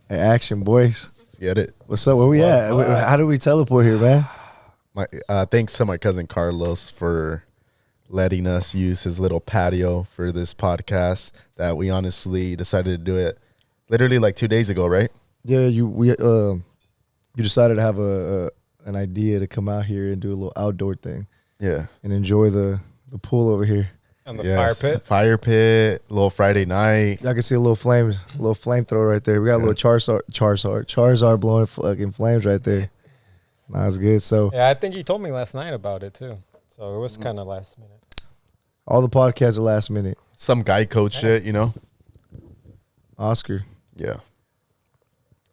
Hey, action, boys. Let's get it. What's up? Where we at? How do we teleport here, man? Thanks to my cousin Carlos for letting us use his little patio for this podcast that we honestly decided to do it literally like 2 days ago, right? Yeah, you decided to have an idea to come out here and do a little outdoor thing. Yeah. And enjoy the pool over here. And the fire pit. Fire pit, little Friday night. Y'all can see a little flamethrower right there. We got a little Charizard blowing fucking flames right there. Nah, it's good. So Yeah, I think he told me last night about it too. So it was kind of last minute. all the podcasts are last minute. Some guy code shit, you know? Oscar, Yeah.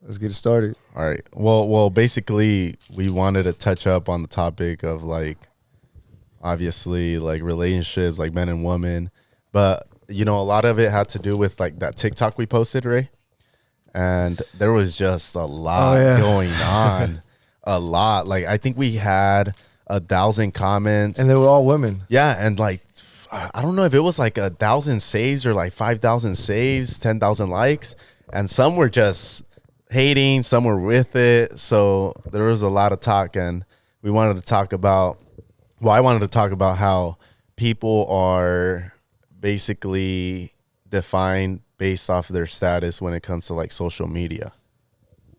let's get it started. All right. Well, basically, we wanted to touch up on the topic of like, obviously, like relationships, like men and women, but you know, a lot of it had to do with like that TikTok we posted, right? And there was just a lot going on, a lot. Like I think we had 1,000 comments, And they were all women. yeah, and like I don't know if it was like 1,000 saves or like 5,000 saves, 10,000 likes, and some were just hating, some were with it. So there was a lot of talk, and we wanted to talk about. Well, I wanted to talk about how people are basically defined based off of their status when it comes to like social media.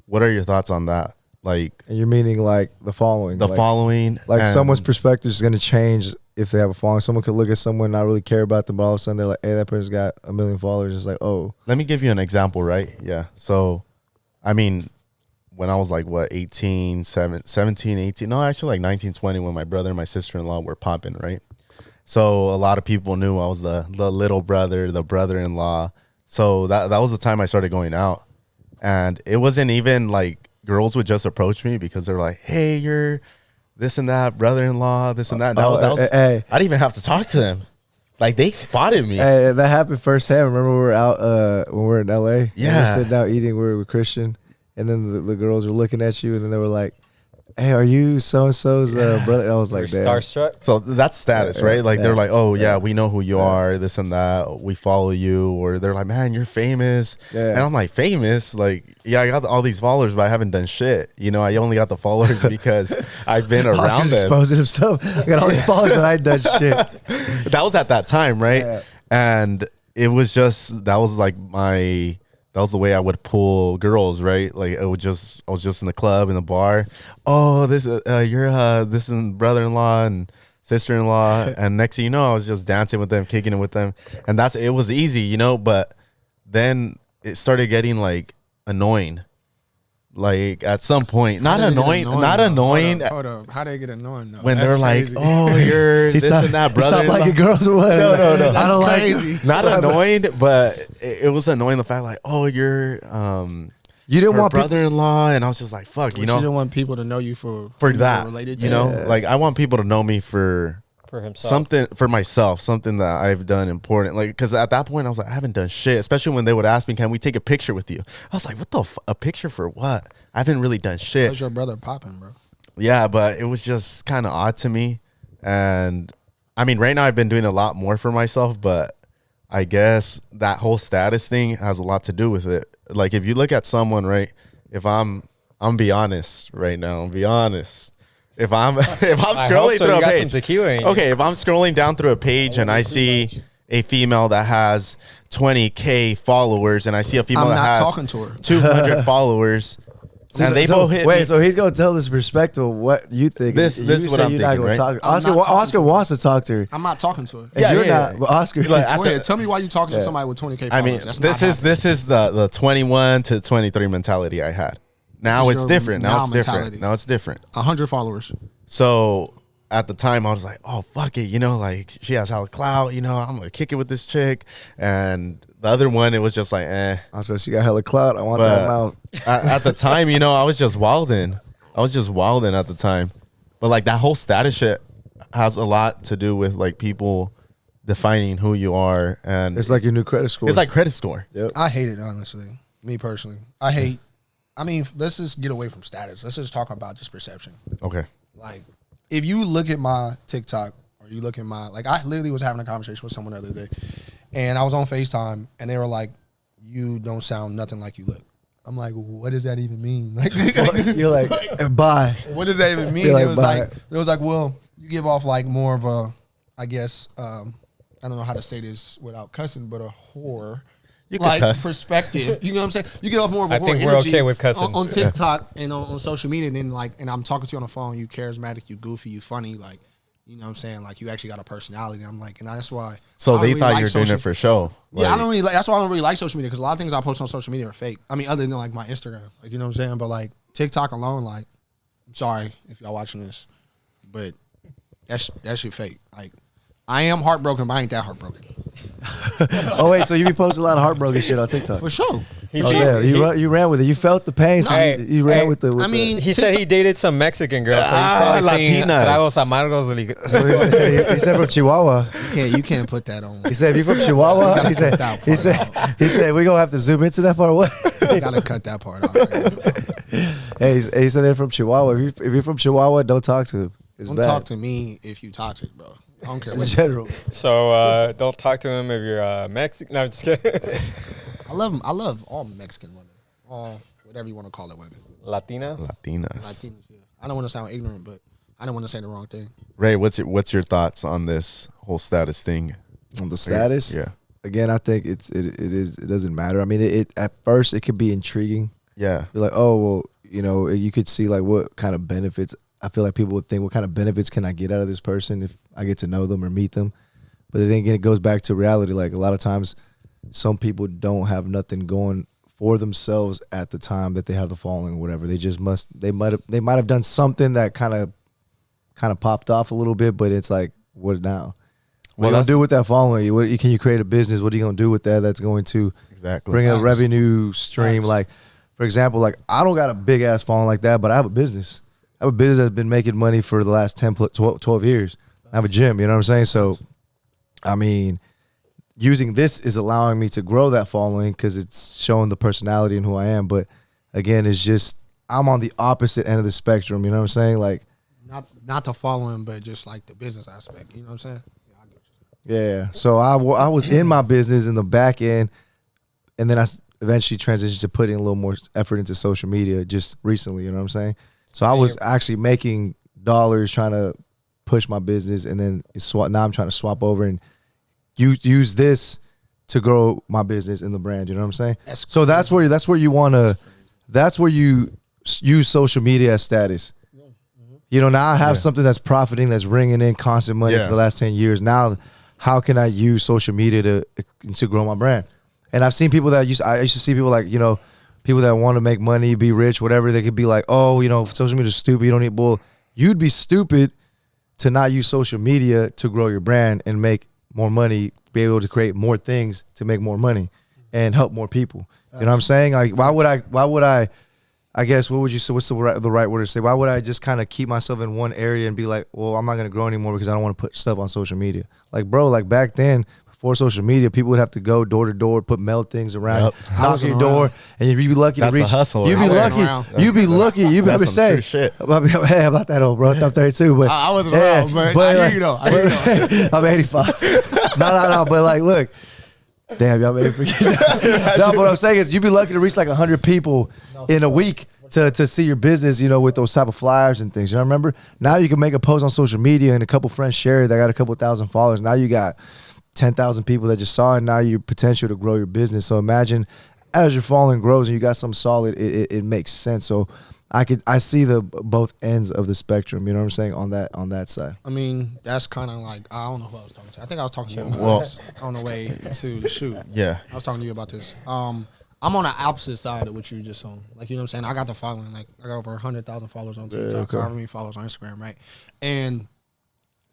What are your thoughts on that? Like And you're meaning like the following. the like, following, Like and- someone's perspective is going to change if they have a following. Someone could look at someone and not really care about them, but all of a sudden they're like, hey, that person's got 1 million followers. It's like, oh. Let me give you an example, right? Yeah. So, I mean, when I was like, 17, 18, no, actually like 19, 20, when my brother and my sister-in-law were popping, right? So a lot of people knew I was the little brother, the brother-in-law. So that was the time I started going out. And it wasn't even like girls would just approach me because they're like, hey, you're this and that, brother-in-law, this and that. That was hey. I didn't even have to talk to them. Like they spotted me. Hey, that happened firsthand. Remember we were out when we were in LA? And we Yeah. were sitting out eating. We were with Christian. And then the girls were looking at you. And then they were like, hey, are you so-and-so's brother? And I was like, damn. Starstruck. So that's status, right? Like Yeah. they're like, oh yeah, we know who you are, this and that. We follow you, or they're like, man, you're famous. Yeah. And I'm like, famous? Like, yeah, I got all these followers, but I haven't done shit. You know, I only got the followers because I've been around Oscar's them. exposing himself. I got all these followers and I done shit. That was at that time, right? Yeah. And it was just that was the way I would pull girls, right? Like I was just in the club, in the bar. Oh, this this is brother-in-law and sister-in-law, and next thing you know, I was just dancing with them, kicking it with them, and it was easy, you know. But then it started getting like annoying. Like at some point, not annoying. Hold up. How they get annoying though? When That's they're like, crazy. "Oh, you're this and that, brother." Stop liking girls or what? No. I don't like crazy. Not annoyed, but it was annoying the fact like, "Oh, you're You didn't her want people. brother-in-law," and I was just like, "Fuck," You don't want people to know you for who that, you're related to. you know, like I want people to know me for For himself. something, for myself, something that I've done important. Like, because at that point I was like, I haven't done shit. Especially when they would ask me, "Can we take a picture with you?" I was like, "What the? A picture for what? I haven't really done shit." How's your brother popping, bro? Yeah, but it was just kind of odd to me. And I mean, right now I've been doing a lot more for myself, but I guess that whole status thing has a lot to do with it. Like if you look at someone, right? If I'm be honest right now, be honest. If I'm scrolling through a got some page, tequila in you. okay, if I'm scrolling down through a page and I see a female that has 20K followers, and I see a female I'm that not has talking to her. 200 followers, and they both hit me. So he's gonna tell this perspective of what you think. This You is what say I'm you're not thinking, gonna right? talk. I'm Oscar, not talking Oscar to her. wants to talk to her. I'm not talking to her. And Yeah, you're yeah, not. yeah. But Oscar, Like, Go ahead. Tell me why you talking to somebody with 20K followers. I mean, That's this is the 21 to 23 mentality I had. Now This it's is your different. Now now it's different. mentality. Now it's different. 100 followers. So at the time, I was like, oh, fuck it. You know, like she has hella clout. You know, I'm going to kick it with this chick. And the other one, it was just like, eh. also she got hella clout. I want that But mouth. at the time, you know, I was just wilding. At the time. But like that whole status shit has a lot to do with like people defining who you are. And It's like your new credit score. it's like credit score. Yep. I hate it, honestly. Me personally. I mean, let's just get away from status. Let's just talk about just perception. Okay. Like, if you look at my TikTok or you look at my, like, I literally was having a conversation with someone the other day, and I was on FaceTime, and they were like, you don't sound nothing like you look. I'm like, what does that even mean? Like, You're like, bye. what does that even mean? You're like, It was like, well, you give off like more of a, I guess, I don't know how to say this without cussing, but a whore. You can Like cuss. perspective, you know what I'm saying? You get off more of a I whore think we're energy okay with cussing. on TikTok and on social media, and then like, and I'm talking to you on the phone. You charismatic, you goofy, you funny, like, you know what I'm saying? Like, you actually got a personality. I'm like, and that's why. So I don't they really thought like you were doing social- it for show. Yeah, I Like, don't really like. That's why I don't really like social media, because a lot of things I post on social media are fake. I mean, other than like my Instagram, like, you know what I'm saying. But like TikTok alone, like, I'm sorry if y'all watching this, but that shit fake. Like, I am heartbroken, but I ain't that heartbroken Oh wait, so you be posting a lot of heartbroken shit on TikTok? for sure. Oh yeah, you ran with it. You felt the pain, so Hey, you ran hey, with the. I mean, He said he dated some Mexican girl, so he's probably seeing Latinas. tragos amargos. he said from Chihuahua. You can't put that on. He said, "If you're from Chihuahua," gotta he said, cut that he part said, he said, we gonna have to zoom into that part. Or what? You gotta cut that part out. Hey, he said they're from Chihuahua. If you're from Chihuahua, don't talk to him. It's Don't bad. talk to me if you toxic, bro. I don't care in what. general. So don't talk to him if you're Mexican. No, I'm just kidding. I love all Mexican women, all whatever you want to call it, women. Latinas. Latinas. Latinas, yeah. I don't want to sound ignorant, but I don't want to say the wrong thing. Ray, what's your thoughts on this whole status thing? On the status, Yeah. Again, I think it doesn't matter. I mean, it at first it could be intriguing. Yeah. You're like, oh well, you know, you could see like what kind of benefits. I feel like people would think, what kind of benefits can I get out of this person if I get to know them or meet them? But then again, it goes back to reality. Like a lot of times, some people don't have nothing going for themselves at the time that they have the following or whatever. They might have done something that kind of popped off a little bit, but it's like, what now? What are you gonna do with that following? Can you create a business? What are you gonna do with that? That's going to Exactly. bring a Facts. revenue stream. Facts. Like, for example, like I don't got a big ass following like that, but I have a business. I have a business that's been making money for the last 12 years. I have a gym, you know what I'm saying? So, I mean, using this is allowing me to grow that following because it's showing the personality and who I am. But again, it's just, I'm on the opposite end of the spectrum, you know what I'm saying? Like, Not the following, but just like the business aspect. You know what I'm saying? Yeah, I get what you're saying. yeah. So I was in my business in the back end, and then I eventually transitioned to putting a little more effort into social media just recently, you know what I'm saying? So I was actually making dollars trying to push my business, and then now I'm trying to swap over and use this to grow my business and the brand. You know what I'm saying? That's where you want to. That's where you use social media as status. You know, now I have something that's profiting, that's bringing in constant money for the last 10 years. Now, how can I use social media to grow my brand? And I've seen people I used to see people like, you know, people that want to make money, be rich, whatever. They could be like, oh, you know, social media is stupid. You don't need, well, you'd be stupid to not use social media to grow your brand and make more money, be able to create more things to make more money and help more people. You know what I'm saying? Like, why would I guess, what would you say, what's the right word to say? Why would I just kind of keep myself in one area and be like, well, I'm not going to grow anymore because I don't want to put stuff on social media? Like, bro, like back then, before social media, people would have to go door to door, put mail things around, Yep. knock your door, and you'd be lucky That's to the reach. hustle. You'd be I wasn't lucky. around. You'd be lucky. You'd That's ever some say, true shit. Hey, about that old bro, I'm 32, but I wasn't around, but I hear you though. I hear you though. I'm 85. No, but like, look, damn, y'all made me forget. No, but what I'm saying is, you'd be lucky to reach like 100 people in a week to see your business, you know, with those type of flyers and things. You know, remember? Now you can make a post on social media and a couple friends share it. They got a couple thousand followers. Now you got 10,000 people that just saw it. Now your potential to grow your business. So imagine as your following grows and you got something solid, it makes sense. So I see the both ends of the spectrum. You know what I'm saying on that side. I mean, that's kind of like, I don't know who I was talking to. I think I was talking to you Well- about this on the way to the shoot. Yeah. I was talking to you about this. I'm on the opposite side of what you were just on. Like, you know what I'm saying? I got the following. Like, I got over 100,000 followers on TikTok, okay. however many followers on Instagram, right? And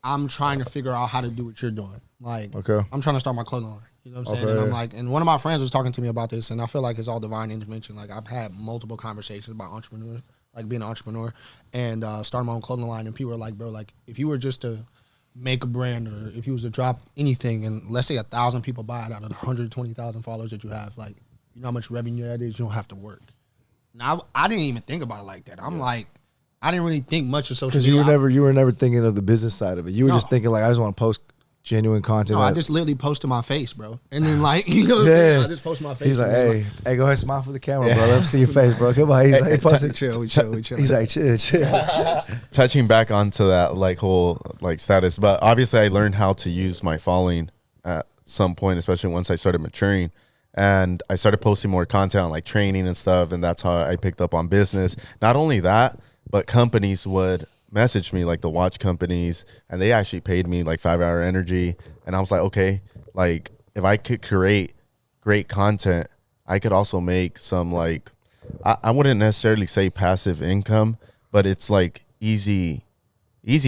I'm trying to figure out how to do what you're doing. Like, Okay. I'm trying to start my clothing line. You know what I'm saying? Okay. And I'm like, and one of my friends was talking to me about this, and I feel like it's all divine intervention. Like, I've had multiple conversations about entrepreneurs, like being an entrepreneur, and starting my own clothing line. And people are like, bro, like, if you were just to make a brand, or if you was to drop anything, and let's say 1,000 people buy it out of the 120,000 followers that you have, like, you know how much revenue that is? You don't have to work. Now, I didn't even think about it like that. I'm like, I didn't really think much of social Because media. you were never thinking of the business side of it. You were No. just thinking like, I just want to post genuine content. No, I that- just literally posted my face, bro. And then like, you know what I'm saying? I just posted my face. He's like, and then, hey, go ahead, smile for the camera, bro. Let me see your face, bro. Come on. He's like, he posted, chill, we chill. He's like, chill. Touching back onto that like whole like status, but obviously I learned how to use my following at some point, especially once I started maturing, and I started posting more content on like training and stuff, and that's how I picked up on business. Not only that, but companies would message me, like the watch companies, and they actually paid me like 5 Hour Energy, and I was like, okay, like if I could create great content, I could also make some like I wouldn't necessarily say passive income, but it's like easy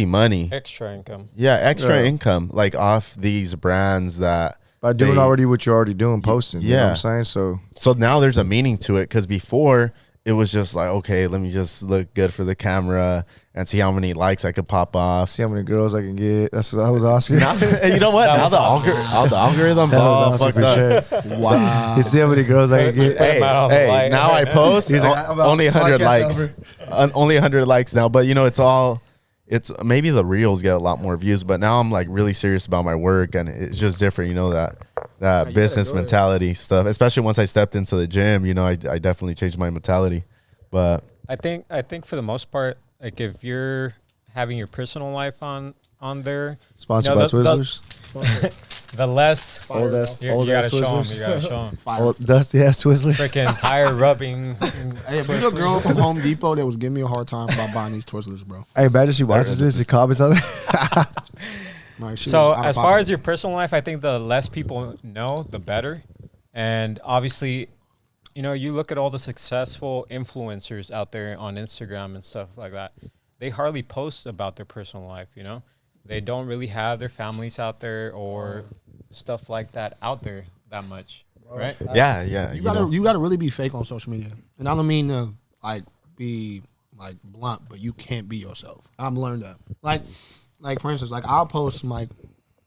money. Extra income. Yeah, extra Yeah. income like off these brands that By doing they- already what you're already doing, posting. You know what Yeah. I'm saying? So So now there's a meaning to it, because before it was just like, okay, let me just look good for the camera and see how many likes I could pop off. see how many girls I can get. That was Oscar. Now, and you know what? That Now was the, awesome. the algorithms That all was Oscar fucked for up. sure. Wow. You see how many girls I can get. Put him out on the Hey, light. now I post He's like, I'm out. only 100 Podcast likes. over. Only 100 likes now, but you know, it's maybe the reels get a lot more views, but now I'm like really serious about my work, and it's just different, you know, that business do it. mentality stuff, especially once I stepped into the gym, you know, I definitely changed my mentality. But I think for the most part, like if you're having your personal life on there, Sponsored you know, by Twizzlers. the less Old ass you Twizzlers. gotta show them. You gotta show them. Fire. Old dusty ass Twizzlers. Freaking tire rubbing. Hey, if there's a girl from Home Depot that was giving me a hard time about buying these Twizzlers, bro. Hey, imagine she watches this and comments on it. Like, she So was out of as far pocket. as your personal life, I think the less people know, the better. And obviously, you know, you look at all the successful influencers out there on Instagram and stuff like that. They hardly post about their personal life, you know? They don't really have their families out there or stuff like that out there that much, right? yeah, you gotta really be fake on social media, and I don't mean to like be like blunt, but you can't be yourself. I've learned that. Like for instance, like I'll post some like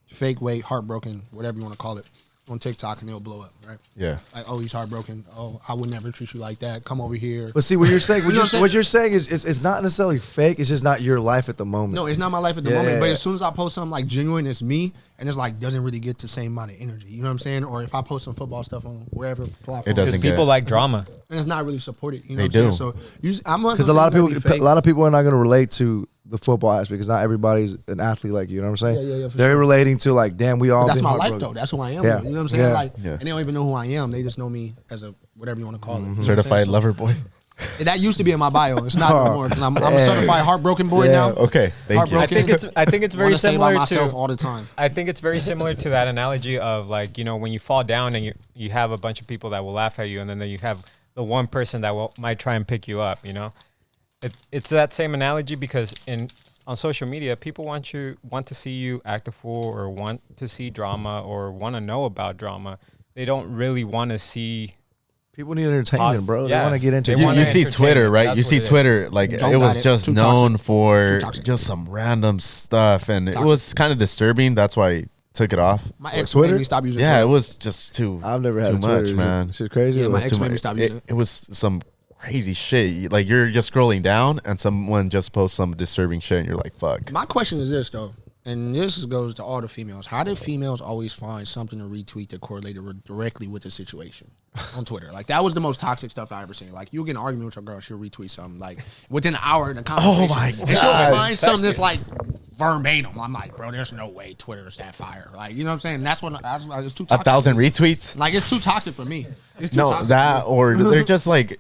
fake weight, heartbroken, whatever you want to call it, on TikTok, and it'll blow up, right? Yeah. Like, oh, he's heartbroken. Oh, I would never treat you like that. Come over here. But see, what you're saying, You know what I'm saying? what you're saying is it's not necessarily fake. It's just not your life at the moment. No, it's not my life at the Yeah, moment. yeah, But yeah. as soon as I post something like genuine, it's me, and it's like doesn't really get the same amount of energy. You know what I'm saying? Or if I post some football stuff on wherever platform, It doesn't Because get people it. like drama. and it's not really supported. You know They what I'm saying? So I'm not Because gonna a lot of say you people, gotta be fake. a lot of people are not going to relate to the football aspect because not everybody's an athlete like you. You know what I'm saying? Yeah, for They're sure. relating to like, damn, we all. But that's been my life heartbroken. though. That's who I am. Yeah. Though. You know what I'm saying? Yeah. Like, Yeah. and they don't even know who I am. They just know me as a whatever you want to call it. You know what I'm Certified saying? So- lover boy. That used to be in my bio. It's not anymore because I'm a Dang. certified heartbroken boy Yeah. now. Okay, thank you. I Heartbroken. think it's very Wanna stay by similar myself to all the time. I think it's very similar to that analogy of like, you know, when you fall down and you have a bunch of people that will laugh at you, and then you have the one person that might try and pick you up, you know? It's that same analogy because on social media, people want to see you act a fool or want to see drama or want to know about drama. They don't really want to see. People need entertainment, bro. They Yeah. want to get into. They it. You, wanna you see entertain Twitter, you. right? That's You what see it is. Twitter, like Don't it was got it. just Too known toxic. for Too toxic. just some random stuff, and it Toxic. was kind of disturbing. That's why I took it off. My ex Twitter? made me stop using Yeah, Twitter. it was just too. I've never had too a Twitter. much, man. Shit's crazy. Yeah, It my was ex too made me much. stop using it. It was some crazy shit. Like you're just scrolling down, and someone just posts some disturbing shit, and you're like, "Fuck." My question is this though, and this goes to all the females. How did females always find something to retweet that correlated directly with the situation on Twitter? Like that was the most toxic stuff I ever seen. Like you get in an argument with your girl, she'll retweet something like within an hour in the conversation. my And she'll God. find something that's like verbatim. I'm like, bro, there's no way Twitter is that fire. Like you know what I'm saying? That's when it's too toxic. 1,000 retweets. Like it's too toxic for me. It's too No, toxic that for me. or they're just like,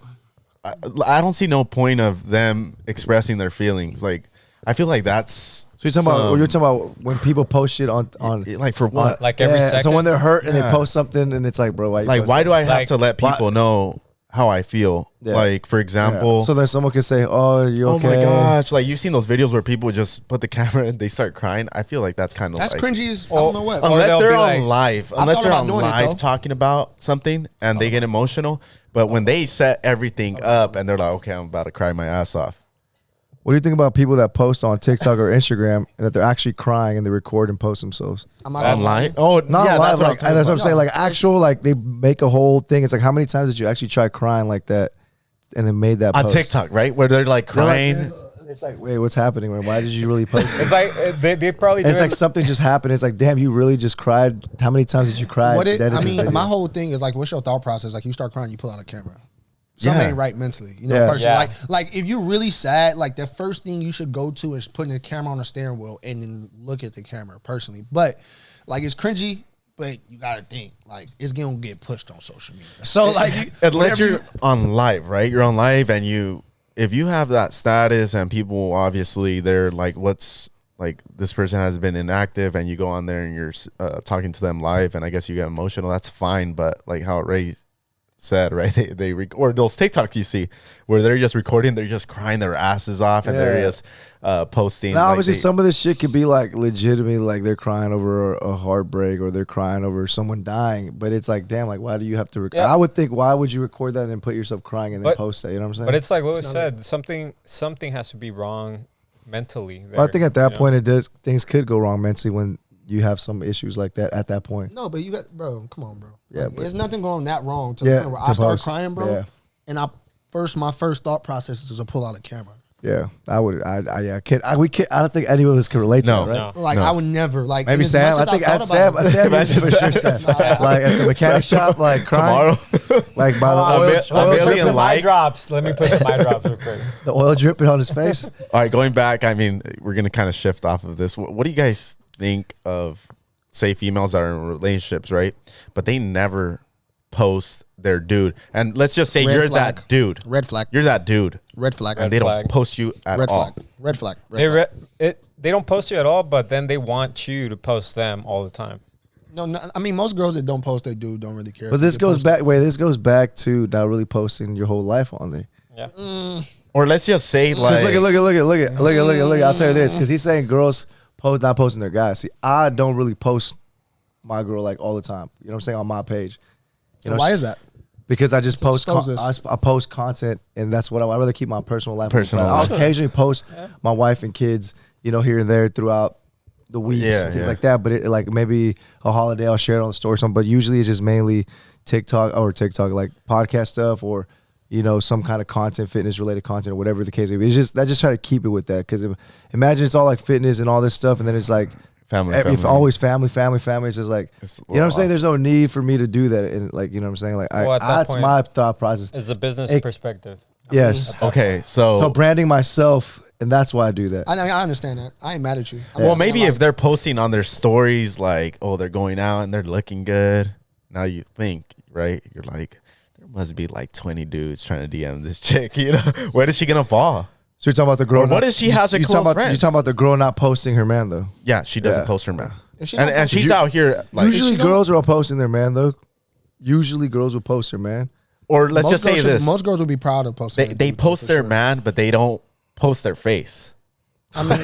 I don't see no point of them expressing their feelings. Like, I feel like that's. So you're talking about when people post shit on like for what? Like every So second? when they're hurt and they Yeah. post something and it's like, bro, why? You Like, post why that? do I have Like, to let people know how I feel? Yeah. Like, for Yeah. example, So then someone can say, "Oh, you oh okay?" my gosh, like you've seen those videos where people just put the camera and they start crying. I feel like that's kind of That's like, cringy as I don't know what. Or Unless they'll they're be on like- live, I unless thought they're about on doing it, live though. talking about something and they get emotional. But when they set everything up and they're like, okay, I'm about to cry my ass off. What do you think about people that post on TikTok or Instagram that they're actually crying and they record and post themselves? I'm not gonna lie. Online? Oh, Not yeah, live, that's what like that's what I'm saying. Like actual, like they make a whole thing. It's like how many times did you actually try crying like that, and then made that on post? TikTok, right? Where they're like They're like, crying. It's like, wait, what's happening, man? Why did you really post it? It's like they probably. And it's do like something just happened. It's like, damn, you really just cried. How many times did you cry? My whole thing is like, what's your thought process? Like, you start crying, you pull out a camera. Something Yeah. ain't right mentally, you know. Yeah. Personally, Yeah. like if you're really sad, like the first thing you should go to is putting the camera on the steering wheel and then look at the camera. Personally, but like it's cringy, but you gotta think like it's gonna get pushed on social media. So like, Unless whenever you're on live, right? You're on live, and if you have that status, and people obviously they're like, what's like this person has been inactive, and you go on there and you're talking to them live, and I guess you get emotional. That's fine, but like how Ray said, right? They or those TikToks you see where they're just recording, they're just crying their asses off, and they're Yeah. just posting. Now, like, obviously, some of this shit could be like legitimately, like they're crying over a heartbreak or they're crying over someone dying. But it's like, damn, like why do you have to? Yeah. I would think, why would you record that and then put yourself crying and then But- post that? You know what I'm saying? But it's like Louis not said, something has to be wrong mentally. Well, I think at that you know? point, things could go wrong mentally when you have some issues like that at that point. no, but you got bro. Come on, bro. Yeah, Like, but- there's nothing going that wrong to Yeah, the point where to I start post. crying, bro. Yeah. And my first thought process is to pull out a camera. Yeah, I would. I can't. I don't think any of us can relate to No. that, right? No. Like I would never like Maybe and as Sam. much I as think thought Sam. about it- Sam Imagine for sure. Sam. Sam. Like at the mechanic shop, like crying, tomorrow. like by the A oil, million oil, Put million some eye likes. drops. Let me put some eye drops real quick. the oil dripping on his face. All right, going back, I mean, we're gonna kind of shift off of this. What do you guys think of, say, females that are in relationships, right? But they never post their dude, and let's just say Red you're flag. that dude. Red flag. You're that dude, Red flag. and they don't flag. post you at Red all. flag. Red flag. Red They flag. they don't post you at all, but then they want you to post them all the time. No, I mean most girls that don't post their dude don't really care. But if this they goes post back. Wait, this goes back to not really posting your whole life on there. Yeah. Or let's just say, 'Cause like, look at. I'll tell you this, because he's saying girls not posting their guys. See, I don't really post my girl like all the time. You know what I'm saying, on my page. You know, Why is that? Because I just post. expose this. I post content, and that's what I'd rather keep my personal life. Personal I'll life. occasionally post my wife and kids, you know, here and there throughout the weeks, Yeah, things yeah. like that. But it, like maybe a holiday, I'll share it on the story or something. But usually it's just mainly TikTok, like podcast stuff, or you know, some kind of content, fitness related content, or whatever the case may be. It's just I just try to keep it with that, because imagine it's all like fitness and all this stuff, and then it's like Family, always family. It's just like, It's a you know what I'm little saying. off. There's no need for me to do that, and like, you know what I'm saying. Like Well, at that that's point- my thought process. It's a business It- perspective. Yes. okay, so, So branding myself, and that's why I do that. I understand that. I ain't mad at you. I'm well, just saying, maybe like, if they're posting on their stories, like, oh, they're going out and they're looking good. Now you think, right? You're like, there must be like 20 dudes trying to DM this chick. You know, where is she gonna fall? So you're talking about the girl. Or what if she has a you close talking about, friends? You're talking about the girl not posting her man though. Yeah, she doesn't Yeah. post her man, If she and don't and post- she's out here like, Usually she don't- girls are all posting their man though. Usually girls will post their man. or let's most just say girls should- this: Most girls would be proud of posting. they their dude, post for their sure. man, but they don't post their face. I mean,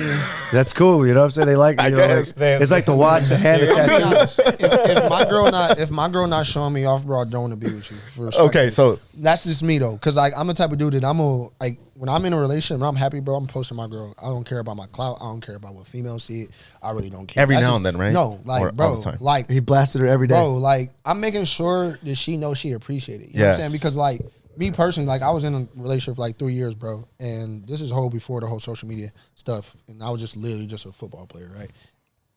That's cool. You know what I'm saying? They like. You know, guess. like, it's like the watch, the hand, the I'll be tattoo. honest. If my girl not showing me off, bro, I don't want to be with you. For respect. Okay, so That's just me though, cause like I'm the type of dude that I'm like when I'm in a relationship, when I'm happy, bro, I'm posting my girl. I don't care about my clout. I don't care about what females see it. I really don't care. Every That's now just- and then, right? No, like Or all bro, the time? like He blasted her every day. bro, like I'm making sure that she knows she appreciated it. You know what I'm Yes. saying? Because like me personally, like I was in a relationship for like 3 years, bro, and this is whole before the whole social media stuff, and I was just literally just a football player, right?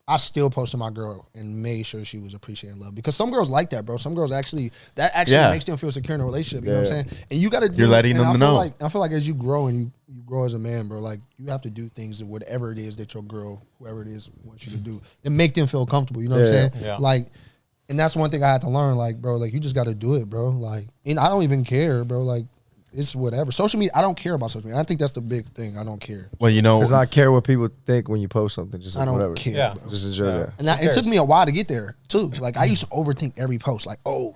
I still posted my girl and made sure she was appreciating love, because some girls like that, bro. Some girls actually Yeah. makes them feel secure in a relationship. You know what I'm Yeah. saying? And you got to. You're letting them know. I feel like as you grow and you grow as a man, bro, like you have to do things that whatever it is that your girl, whoever it is, wants you to do, and make them feel comfortable. You know what I'm Yeah. saying? Yeah. Like, and that's one thing I had to learn. Like, bro, like you just got to do it, bro. Like, and I don't even care, bro. Like, it's whatever. Social media, I don't care about social media. I think that's the big thing. I don't care. well, you know, Does not care what people think when you post something. Just I like, don't whatever. care. Yeah. Bro. Just enjoy Yeah. that. And that, Who it took cares? me a while to get there too. Like I used to overthink every post. Like, oh,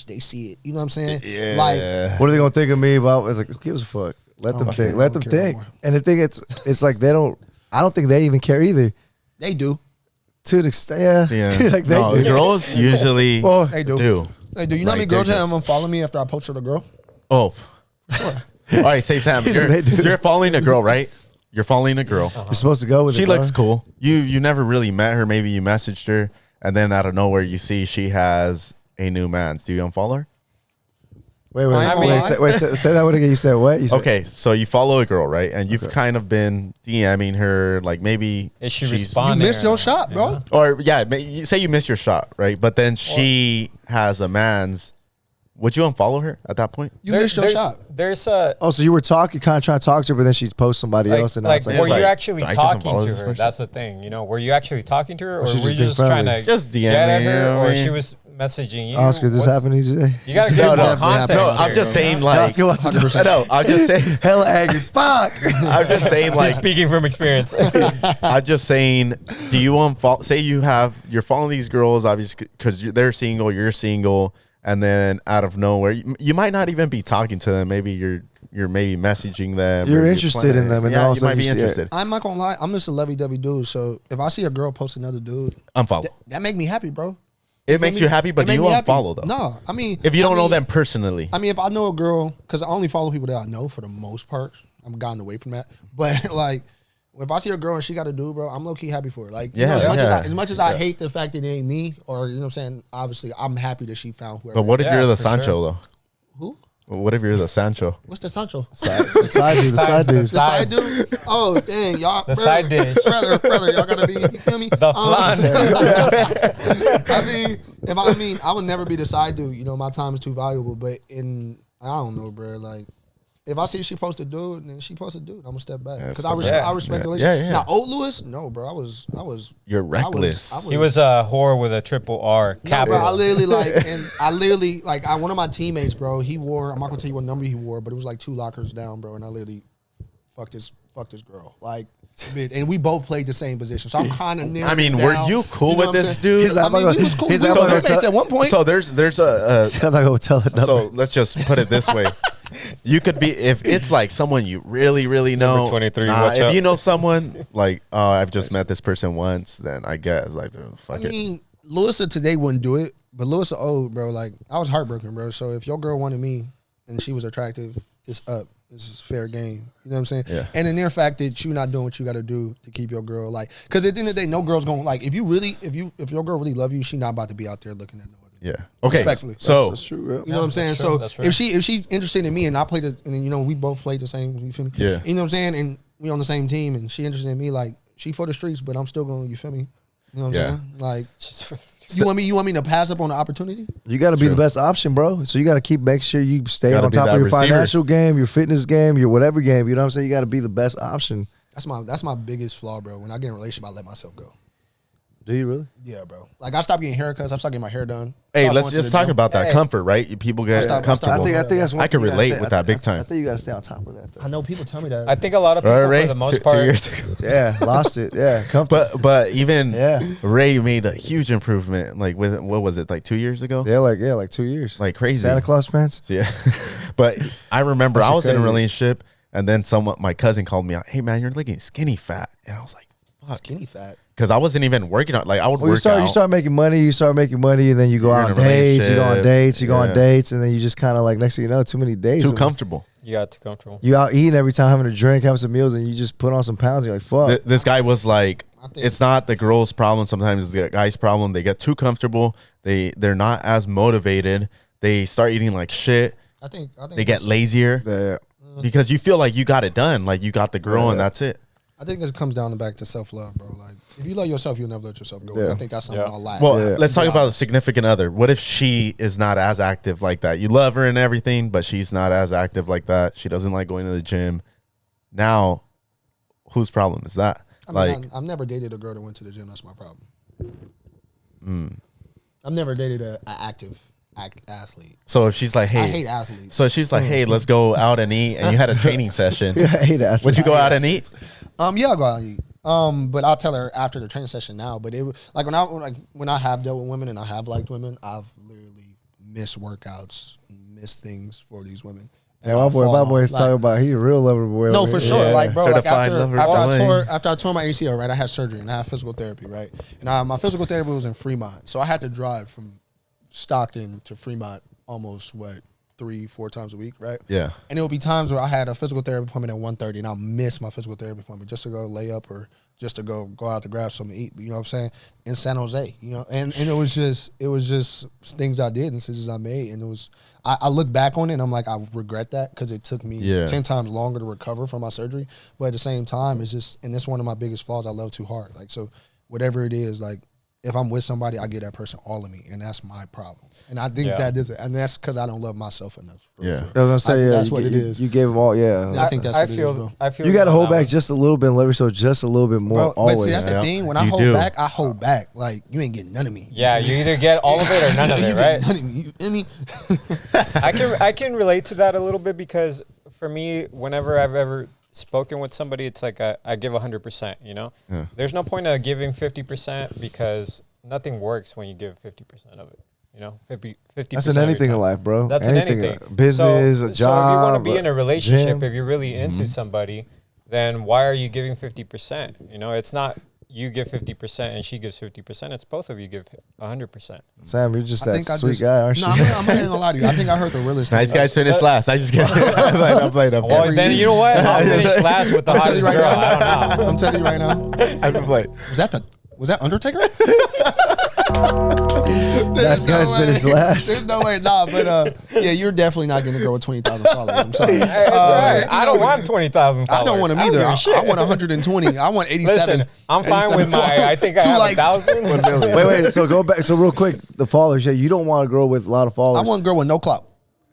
they see it. You know what I'm saying? yeah, Like, What are they gonna think of me about? It's like, who gives a fuck? Let them don't think. care. Let I them don't care think. no more. And the thing, it's like they don't. I don't think they even care either. they do. To an extent, yeah. yeah. like they no, do. girls usually Well, They do. do. They do. You know how Like, many girls they're have just- unfollow me after I posted a girl? Oh, all right. Say Sam, They do. you're following a girl, right? You're following a girl. You're supposed to go with She it. bro. looks cool. You never really met her. Maybe you messaged her, and then out of nowhere you see she has a new man. Do you unfollow her? Wait, I ain't gonna lie. say that one again. You said what? You said, Okay, so you follow a girl, right? And you've kind of been DMing her, like maybe Is she she's- You responding? missed or your not, shot, you bro. know? Or yeah, you say you miss your shot, right? But then she has a man's. Would you unfollow her at that point? You missed your shot. There's a Oh, so you were talking, kind of trying to talk to her, but then she posts somebody else, and now like it's like, were It's like, you actually do I just talking unfollow to this her? person? That's the thing, you know. Were you actually talking to her, or she were you just being just trying friendly? to Just get at DMing her, her, I or mean- she was messaging you? Oscar, this What's- happening today? You gotta Yeah, give more definitely context. No, happened. I'm just here, saying bro. like. Oscar wants to do 100%. No, I'm just saying. hella angry. Fuck. I'm just saying like. Speaking from experience. I'm just saying. Do you unfollow? Say you're following these girls, obviously, because they're single, you're single, and then out of nowhere, you might not even be talking to them. Maybe you're maybe messaging them. You're or interested in them, and then all of a you might sudden be you see it. interested. I'm not gonna lie. I'm just a lovey-dovey dude. So if I see a girl post another dude, Unfollow. that make me happy, bro. It makes you happy, but It make you me happy. unfollow though. No, I mean, If you don't know mean- them personally. I mean, if I know a girl, because I only follow people that I know for the most part. I've gotten away from that. But like, if I see a girl and she got a dude, bro, I'm low key happy for her. Like, you know, Yeah, as much as I hate the fact that it ain't me, or you know what I'm saying, obviously I'm happy that she found whoever. But what if Yeah, you're the for Sancho sure. though? Who? What if you're the Sancho? What's the Sancho? The side dude, the side dude. The side dude? Oh, dang, y'all. The brother, side dish. Brother, y'all gotta be, you feel me? The flan. I mean, I would never be the side dude. You know, my time is too valuable. But I don't know, bro. Like, if I see she post a dude, then she post a dude, I'm gonna step back Yeah, because step I respect, back. I respect Yeah. the relationship. Yeah. Now, Old Lewis, no, bro. I was. You're reckless. He was a whore with a triple R. No, bro, Capital. I literally one of my teammates, bro. He wore. I'm not gonna tell you what number he wore, but it was like 2 lockers down, bro. And I literally fucked this girl, like. And we both played the same position, so I'm kind of near. I mean, were you cool with this dude? He's I like, mean, we was cool. We he's was like, roommates at one point. So there's a I'm not gonna tell the number. so let's just put it this way. You could be if it's like someone you really know. Number 23, Nah, watch if out. you know someone like I've just met this person once, then I guess like fuck I it. mean, Lewis today wouldn't do it, but Lewis old, bro. Like, I was heartbroken, bro. So if your girl wanted me and she was attractive, it's up. This is fair game. You know what I'm saying? Yeah. And the near fact that you not doing what you got to do to keep your girl, like, because at the end of the day, no girl's going to, like, if your girl really love you, she not about to be out there looking at no other. Yeah. Okay. Respectfully. So That's true, bro. You know what I'm saying? that's true, So that's true. if she interested in me and I played it, and then, you know, we both played the same, you feel me? Yeah. You know what I'm saying? And we on the same team and she interested in me, like, she for the streets, but I'm still going, you feel me? You know what I'm Yeah. saying? Like, you want me to pass up on the opportunity? You got to be True. the best option, bro. So you got to make sure you stay Gotta on be top that of your receiver. financial game, your fitness game, your whatever game. You know what I'm saying? You got to be the best option. That's my biggest flaw, bro. When I get in a relationship, I let myself go. Do you really? Yeah, bro. Like, I stopped getting haircuts. I stopped getting my hair done. hey, Stopped let's going to just the talk gym. about that Hey. comfort, right? People get I comfortable. think that's one I can thing you gotta relate stay- with that big time. I think you got to stay on top of that, though. I know people tell me that. I think a lot of people, Right, Ray? for the most 2 part, years ago. Yeah, lost it. Yeah, comfortable. But even Yeah. Ray made a huge improvement. Like with what was it like 2 years ago? Yeah, like 2 years. Like crazy. Santa Claus pants. So, yeah. But I remember That's I was in a crazy. relationship and then my cousin called me out, hey man, you're looking skinny fat. And I was like, fuck. Skinny fat. Because I wasn't even working out. Like I would Well, work out. you start making money, and then you go You're out in on a dates, you go on relationship. dates, you go on Yeah. dates, and then you just kind of like, next thing you know, too many days. too comfortable. you got too comfortable. You out eating every time, having a drink, having some meals, and you just put on some pounds. You're like, fuck. This guy was like, I think- it's not the girl's problem. Sometimes it's the guy's problem. They get too comfortable. They're not as motivated. They start eating like shit. I think They get lazier Yeah. because you feel like you got it done. Like you got the girl and Yeah. that's it. I think it comes down to back to self love, bro. Like, if you love yourself, you'll never let yourself go. Yeah. I think that's something Yeah. I'll lack. Well, Yeah. let's talk Be about a honest. significant other. What if she is not as active like that? You love her and everything, but she's not as active like that. She doesn't like going to the gym. Now, whose problem is that? I Like, mean, I've never dated a girl that went to the gym. That's my problem. Hmm. I've never dated an active athlete. so if she's like, hey, I hate athletes. so she's like, hey, let's go out and eat, and you had a training session. Yeah, I hate athletes. Would you go out and eat? Yeah, I'll go out and eat. But I'll tell her after the training session now. But it was like when I have dealt with women and I have liked women, I've literally missed workouts, missed things for these women. Yeah, my boy's talking about he a real lover boy. No, over for here. sure. Yeah. Like, bro, like Certified lover after I tore my ACL, right, I had surgery and I had physical therapy, right? And my physical therapy was in Fremont. So I had to drive from Stockton to Fremont almost, 3-4 times a week, right? Yeah. And it would be times where I had a physical therapy appointment at 1:30, and I'll miss my physical therapy appointment just to go lay up or just to go out to grab something to eat. You know what I'm saying? In San Jose, you know, and it was just things I did and decisions I made, and it was. I look back on it and I'm like, I regret that because it took me 10 times longer to recover from my surgery. But at the same time, it's just, and that's one of my biggest flaws. I love too hard. Like, so whatever it is, like, if I'm with somebody, I give that person all of me, and that's my problem. And I think that is it. And that's because I don't love myself enough. I was gonna say, that's what it is. You gave them all, I think that's what it is, bro. I feel you got to hold back one. just a little bit and let yourself just a little bit more. Bro, always. but see, that's the thing. When I hold back, I hold back. Like, you ain't getting none of me. Yeah, you either get all of it or none of it, right? None of me. You, I mean, I can relate to that a little bit because for me, whenever I've ever spoken with somebody, it's like I give 100%, you know? Yeah. There's no point of giving 50% because nothing works when you give 50% of it. You know, 50%. That's in anything in life, bro. That's anything, in anything. business, a job. So if you want to be in a relationship, gym. if you're really into somebody, then why are you giving 50%? You know, it's not you give 50% and she gives 50%. It's both of you give 100%. Sam, you're just I that think sweet guy, aren't you? No, I'm not gonna lie to you. I think I heard the realest. Nice thing. guys finish last. I just get. I'm playing. Well, then you know what? I'll finish last with the I'm telling you hottest right girl. now. I don't know. I'm telling you right now. I've been playing. Was that Undertaker? That guy's finished last. There's no way, but yeah, you're definitely not getting a girl with 20,000 followers. I'm sorry. Hey, it's all right. I don't want 20,000 I followers. don't want them either. I want 120. I want 87. Listen, I'm fine with my, I think I Two have likes. 1,000. Wait. So go back. So real quick, the followers. Yeah, you don't want a girl with a lot of followers. I want a girl with no clout.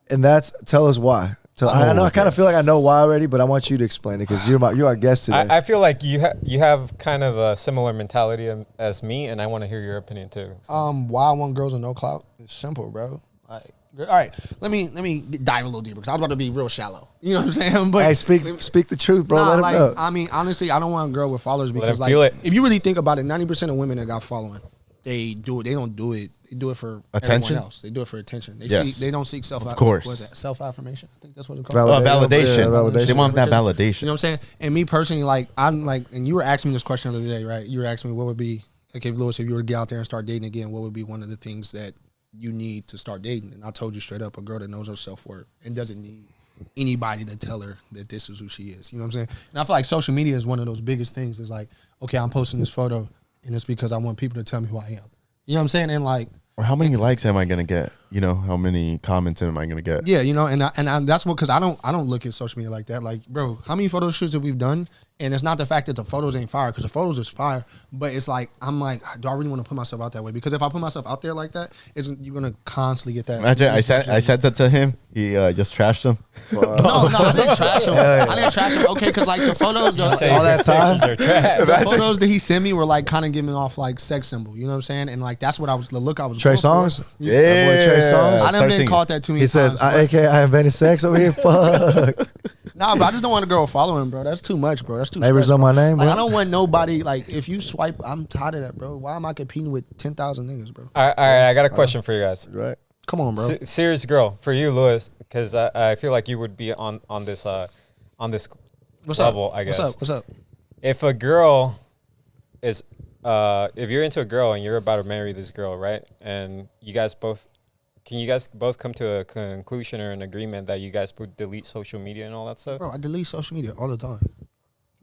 And tell us why. I know. I kind of feel like I know why already, but I want you to explain it because you're our guest today. I feel like you have kind of a similar mentality as me, and I want to hear your opinion too. Why I want girls with no clout? It's simple, bro. Like, all right, let me dive a little deeper because I was about to be real shallow. You know what I'm saying? But hey, speak the truth, bro. nah, Let him like, know. I mean, honestly, I don't want a girl with followers because, him like, feel it. if you really think about it, 90% of women that got following, they do it. They don't do it. They do it for Attention? everyone else. They do it for attention. They Yes. they don't seek self. Of course. What is that? Self-affirmation. I think that's what it's called. Validation. Yeah, validation. They want that You know validation. what I'm saying? And me personally, like, I'm like, and you were asking me this question the other day, right? You were asking me what would be, like, if Lewis, if you were to get out there and start dating again, what would be one of the things that you need to start dating? And I told you straight up, a girl that knows her self-worth and doesn't need anybody to tell her that this is who she is. You know what I'm saying? And I feel like social media is one of those biggest things. It's like, okay, I'm posting this photo, and it's because I want people to tell me who I am. You know what I'm saying? And like, Or how many likes am I gonna get? You know, how many comments am I gonna get? yeah, you know, and that's what, because I don't look at social media like that. Like, bro, how many photo shoots have we done? And it's not the fact that the photos ain't fire, because the photos is fire, but it's like, I'm like, do I really want to put myself out that way? Because if I put myself out there like that, you're gonna constantly get that. Imagine I sent that to him. He just trashed them. No, I didn't trash him. I didn't trash him. Okay, because like the photos, all that time? Pictures are trash. the photos that he sent me were like kind of giving off like sex symbol. You know what I'm saying? And like that's what the look I was. Trey going for. Songz? That boy Trey Songz? I done been caught that too many He says, times. bro. "AK, I invented sex over here." Fuck. Nah, but I just don't want a girl following, bro. That's too much, bro. That's too. Neighbors stressful. on my name, Like, bro. I don't want nobody. Like, if you swipe, I'm tired of that, bro. Why am I competing with 10,000 niggas, bro? All right, I got a question for you guys. Right. Come on, bro. Serious girl for you, Lewis, because I feel like you would be on this What's level. up? I guess. What's up? If a girl is, if you're into a girl and you're about to marry this girl, right? And you guys both come to a conclusion or an agreement that you guys would delete social media and all that stuff? Bro, I delete social media all the time.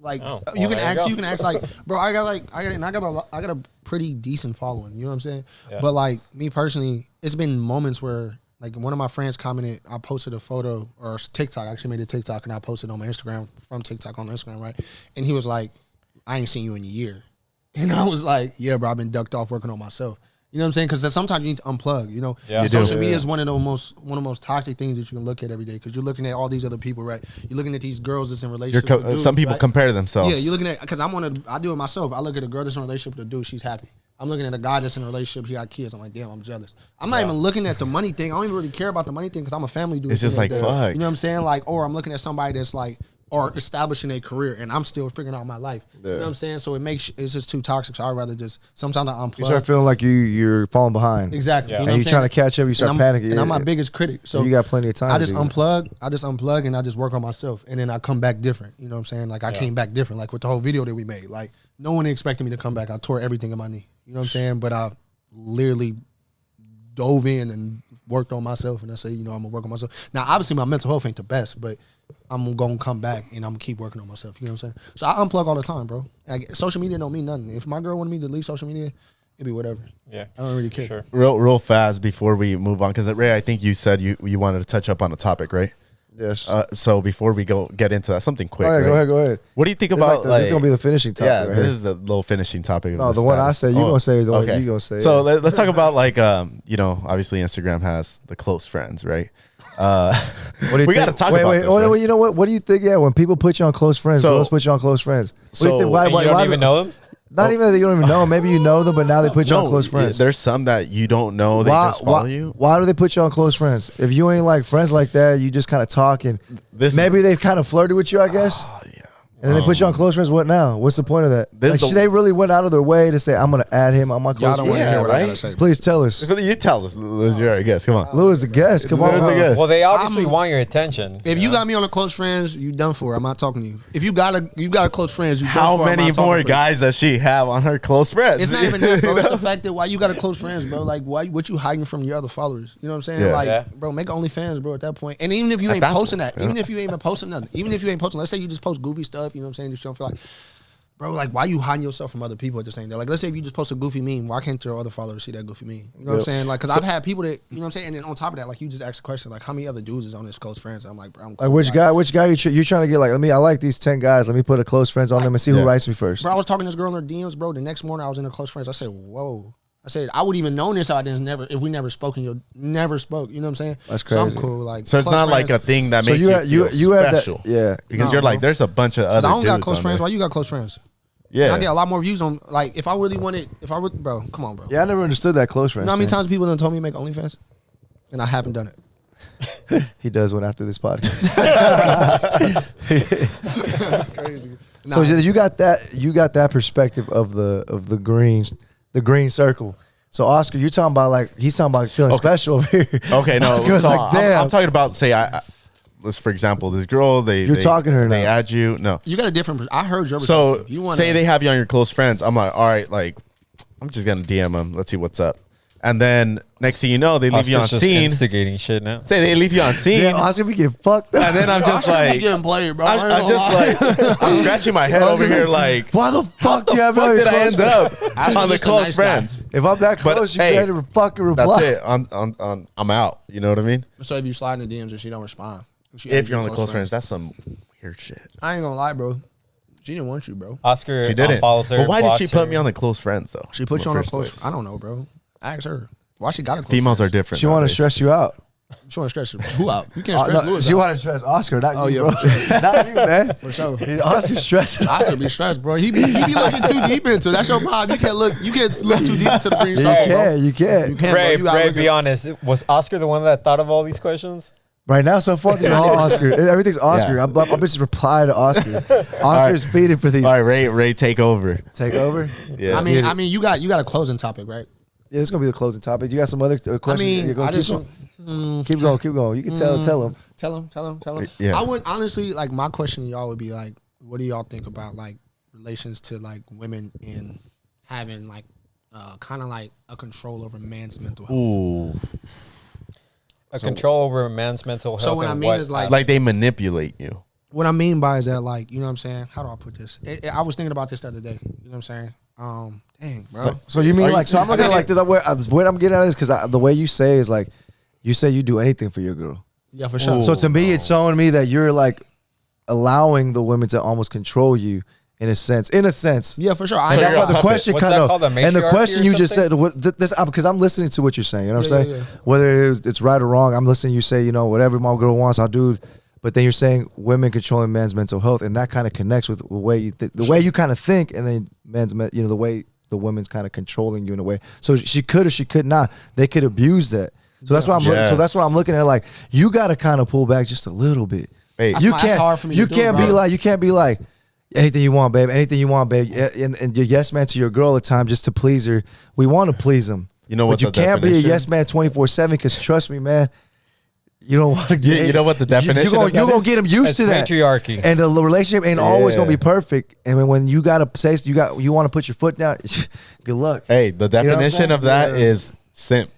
Like, Oh, you well, can there you ask, go. like, bro, I got a pretty decent following. You know what I'm saying? Yeah. But like me personally, it's been moments where like one of my friends commented, I posted a photo or TikTok. I actually made a TikTok and I posted on my Instagram from TikTok on Instagram, right? And he was like, I ain't seen you in a year. And I was like, yeah, bro, I've been ducked off working on myself. You know what I'm saying? Because sometimes you need to unplug. You know, Yeah. You social do. media is one of the most toxic things that you can look at every day. Because you're looking at all these other people, right? You're looking at these girls that's in relationships. with dudes, Some people right? compare themselves. Yeah, you're looking at, because I do it myself. I look at a girl that's in a relationship with a dude, she's happy. I'm looking at a guy that's in a relationship, he got kids. I'm like, damn, I'm jealous. I'm not even looking at the money thing. I don't even really care about the money thing because I'm a family dude. It's just like, that. fuck. You know what I'm saying? Like, or I'm looking at somebody that's like, or establishing a career, and I'm still figuring out my life. You know what I'm saying? So it's just too toxic. So I'd rather just, sometimes I unplug. You start feeling like you're falling behind. Exactly. Yeah. You know And what I'm you're trying to saying? catch up. You start and panicking. And I'm my Yeah. biggest critic. So You got plenty of time I to just do that. unplug and I just work on myself. And then I come back different. You know what I'm saying? Like I came back different, like with the whole video that we made. Like no one expected me to come back. I tore everything in my knee. You know what I'm saying? But I literally dove in and worked on myself, and I say, you know, I'm gonna work on myself. Now, obviously, my mental health ain't the best, but I'm gonna come back and I'm gonna keep working on myself. You know what I'm saying? So I unplug all the time, bro. Like, social media don't mean nothing. If my girl wanted me to leave social media, it'd be whatever. Yeah, I don't really care. Sure. Real fast before we move on, because Ray, I think you said you wanted to touch up on a topic, right? Yes. So before we get into that, something quick. Go ahead, right? go ahead. What do you think It's about this is gonna be the finishing topic. Yeah, right this here. is the little finishing topic. Of No, this the one I status. say, you gonna say the one you gonna say. So yeah. let's talk about like you know, obviously Instagram has the close friends, right? What do you we think? got to talk wait, about wait, this. wait, right? wait, you know what? What do you think? Yeah, when people put you on close friends, So- girls put you on close friends. What do so- you think? And you don't even know them. Not even that you don't even know them. Maybe you know them, but now they put you on close friends. There's some that you don't know. They just follow you. Why do they put you on close friends? If you ain't like friends like that, you just kind of talk and This maybe they've kind of flirted with you, I guess. Oh, yeah. And then they put you on close friends. What now? What's the point of that? This Like, the- they really went out of their way to say, I'm going to add him on my Y'all close don't friends. want to hear what I right? gotta say. Please tell us. You tell us, Liz. You're our guest. Come on. Louis, a guest. Come on. Louis, a bro. guest. Well, they obviously want your attention. If you got me on a close friends, you done for. I'm not talking to you. If you got a close friends, you How done for. I'm many not talking more for you. guys does she have on her close friends? It's not even that, bro. It's the fact that why you got a close friends, bro. Like, why? What you hiding from your other followers? You know what I'm saying? Yeah. Like, Yeah. bro, make OnlyFans, bro. At that point, and even if you At ain't that posting point, that, even if you ain't even posting nothing, even if you ain't posting, let's say you just post goofy stuff. You know what I'm saying? Just don't feel like, bro, like, why you hiding yourself from other people at the same time? Like, let's say if you just post a goofy meme, why can't your other followers see that goofy meme? You know what I'm saying? Like, because I've had people that, you know what I'm saying? And then on top of that, like, you just asked a question, like, how many other dudes is on this close friends? I'm like, bro, I'm Like, cool. which guy you trying to get? Like, I like these 10 guys. Let me put a close friends on them and see who Yeah. writes me first. Bro, I was talking to this girl in her DMs, bro. The next morning, I was in her close friends. I said, whoa. I said, I would even known this if we never spoke. You never spoke. You know what I'm saying? That's So I'm crazy. cool. Like, So it's close not like friends. a thing that So makes you had that- special. yeah. Because No, you're like, bro. there's a bunch of I other don't got dudes close on friends. there. Why you got close friends? Yeah. I get a lot more views on, like, if I really wanted, bro, come on, bro. Yeah, I never understood that close You friends. know how many thing. times people done told me to make OnlyFans? And I haven't done it. He does one after this podcast. Nah, So you got that perspective of the green circle. So Oscar, you're talking about like he's talking about feeling special over here. Okay, no. Oscar's So like, damn. I'm talking about, say, let's, for example, this girl, You're talking to her They now. add you. No. you got a different, I heard your So perspective. You wanna, say they have you on your close friends. I'm like, all right, like, I'm just going to DM them. Let's see what's up. And then next thing you know, they leave you on Oscar's just scene. instigating shit now. Say they leave you on scene. Damn, Oscar be getting fucked up. And then I'm just I should be like, getting played, bro. I'm just like, I'm scratching my head over here like, Why the fuck do you have fuck on your did I close end friends? up on the just a close nice guy. friends? If I'm that But, close, you hey, can't even fucking reply. That's it. I'm out. You know what I mean? So if you slide in the DMs and she don't respond. She If adds you're you on the close friends, that's some weird shit. I ain't gonna lie, bro. She didn't want you, bro. Oscar She didn't. unfollows her. But why did she blocks put her. me on the close friends though? She put in you the on a first close. place? I don't know, bro. Ask her. Why she got a close Females are friends? different. She want to nowadays. stress you out. She want to stress who out? You can't stress No, Lewis she out. want to stress Oscar, not Oh, you, yeah, bro. for sure. Not you, man. For sure. Oscar stressing. I should be stressed, bro. He be looking too deep into it. That's your problem. You can't look too deep into the green You circle, bro. can't. You can't. You can't, Ray, bro. You gotta Ray, look be at- honest. Was Oscar the one that thought of all these questions? Right now, so far, these are all Oscar. Everything's Oscar. Yeah. I'm just reply to Oscar. Oscar's feeding for these. All right, Ray, take over. Take over. Yeah. I mean, you got a closing topic, right? Yeah, it's gonna be the closing topic. You got some other questions? mean, You're gonna I keep just- going? Keep going. You can tell him. Tell him. Yeah. I would honestly like my question to y'all would be like, what do y'all think about like relations to like women in having like kind of like a control over man's mental health? Ooh, A control over a man's mental health. So what I and mean is, like- like they manipulate you. What I mean by is that like, you know what I'm saying? How do I put this? I was thinking about this the other day. You know what I'm saying? Dang, bro. So you mean Are you- like? So I'm looking at it like this. What I'm getting at is because the way you say is like, you say you do anything for your girl. Yeah, for sure. So to me, it's showing me that you're like allowing the women to almost control you in a sense. Yeah, for sure. And So that's you're why a the puppet. question What's kind that of called, a and the matriarchy question or you just said something? this because I'm listening to what you're saying. You know what I'm Yeah, saying? yeah. Whether it's right or wrong, I'm listening. You say, you know, whatever my girl wants, I'll do. But then you're saying women controlling man's mental health, and that kind of connects with the way you kind of think, and then the way the women's kind of controlling you in a way. So she could or she could not. They could abuse that. So that's why I'm. Yes. So that's why I'm looking at. Like, you got to kind of pull back just a little bit. Hey, That's You why- that's can't. hard for me You to do, can't bro. be like. You can't be like. Anything you want, babe. Anything you want, babe. And you're yes man to your girl all the time just to please her. We want to please them. You know but what you the can't be a definition- yes man 24/7 because trust me, man. You don't want to get. You know what the definition You're of that gonna is? get them used It's to that matriarchy. and the relationship ain't always gonna Yeah. be perfect. And when you gotta say you want to put your foot down, good luck. Hey, the know what I'm definition saying? of that Yeah. is simp.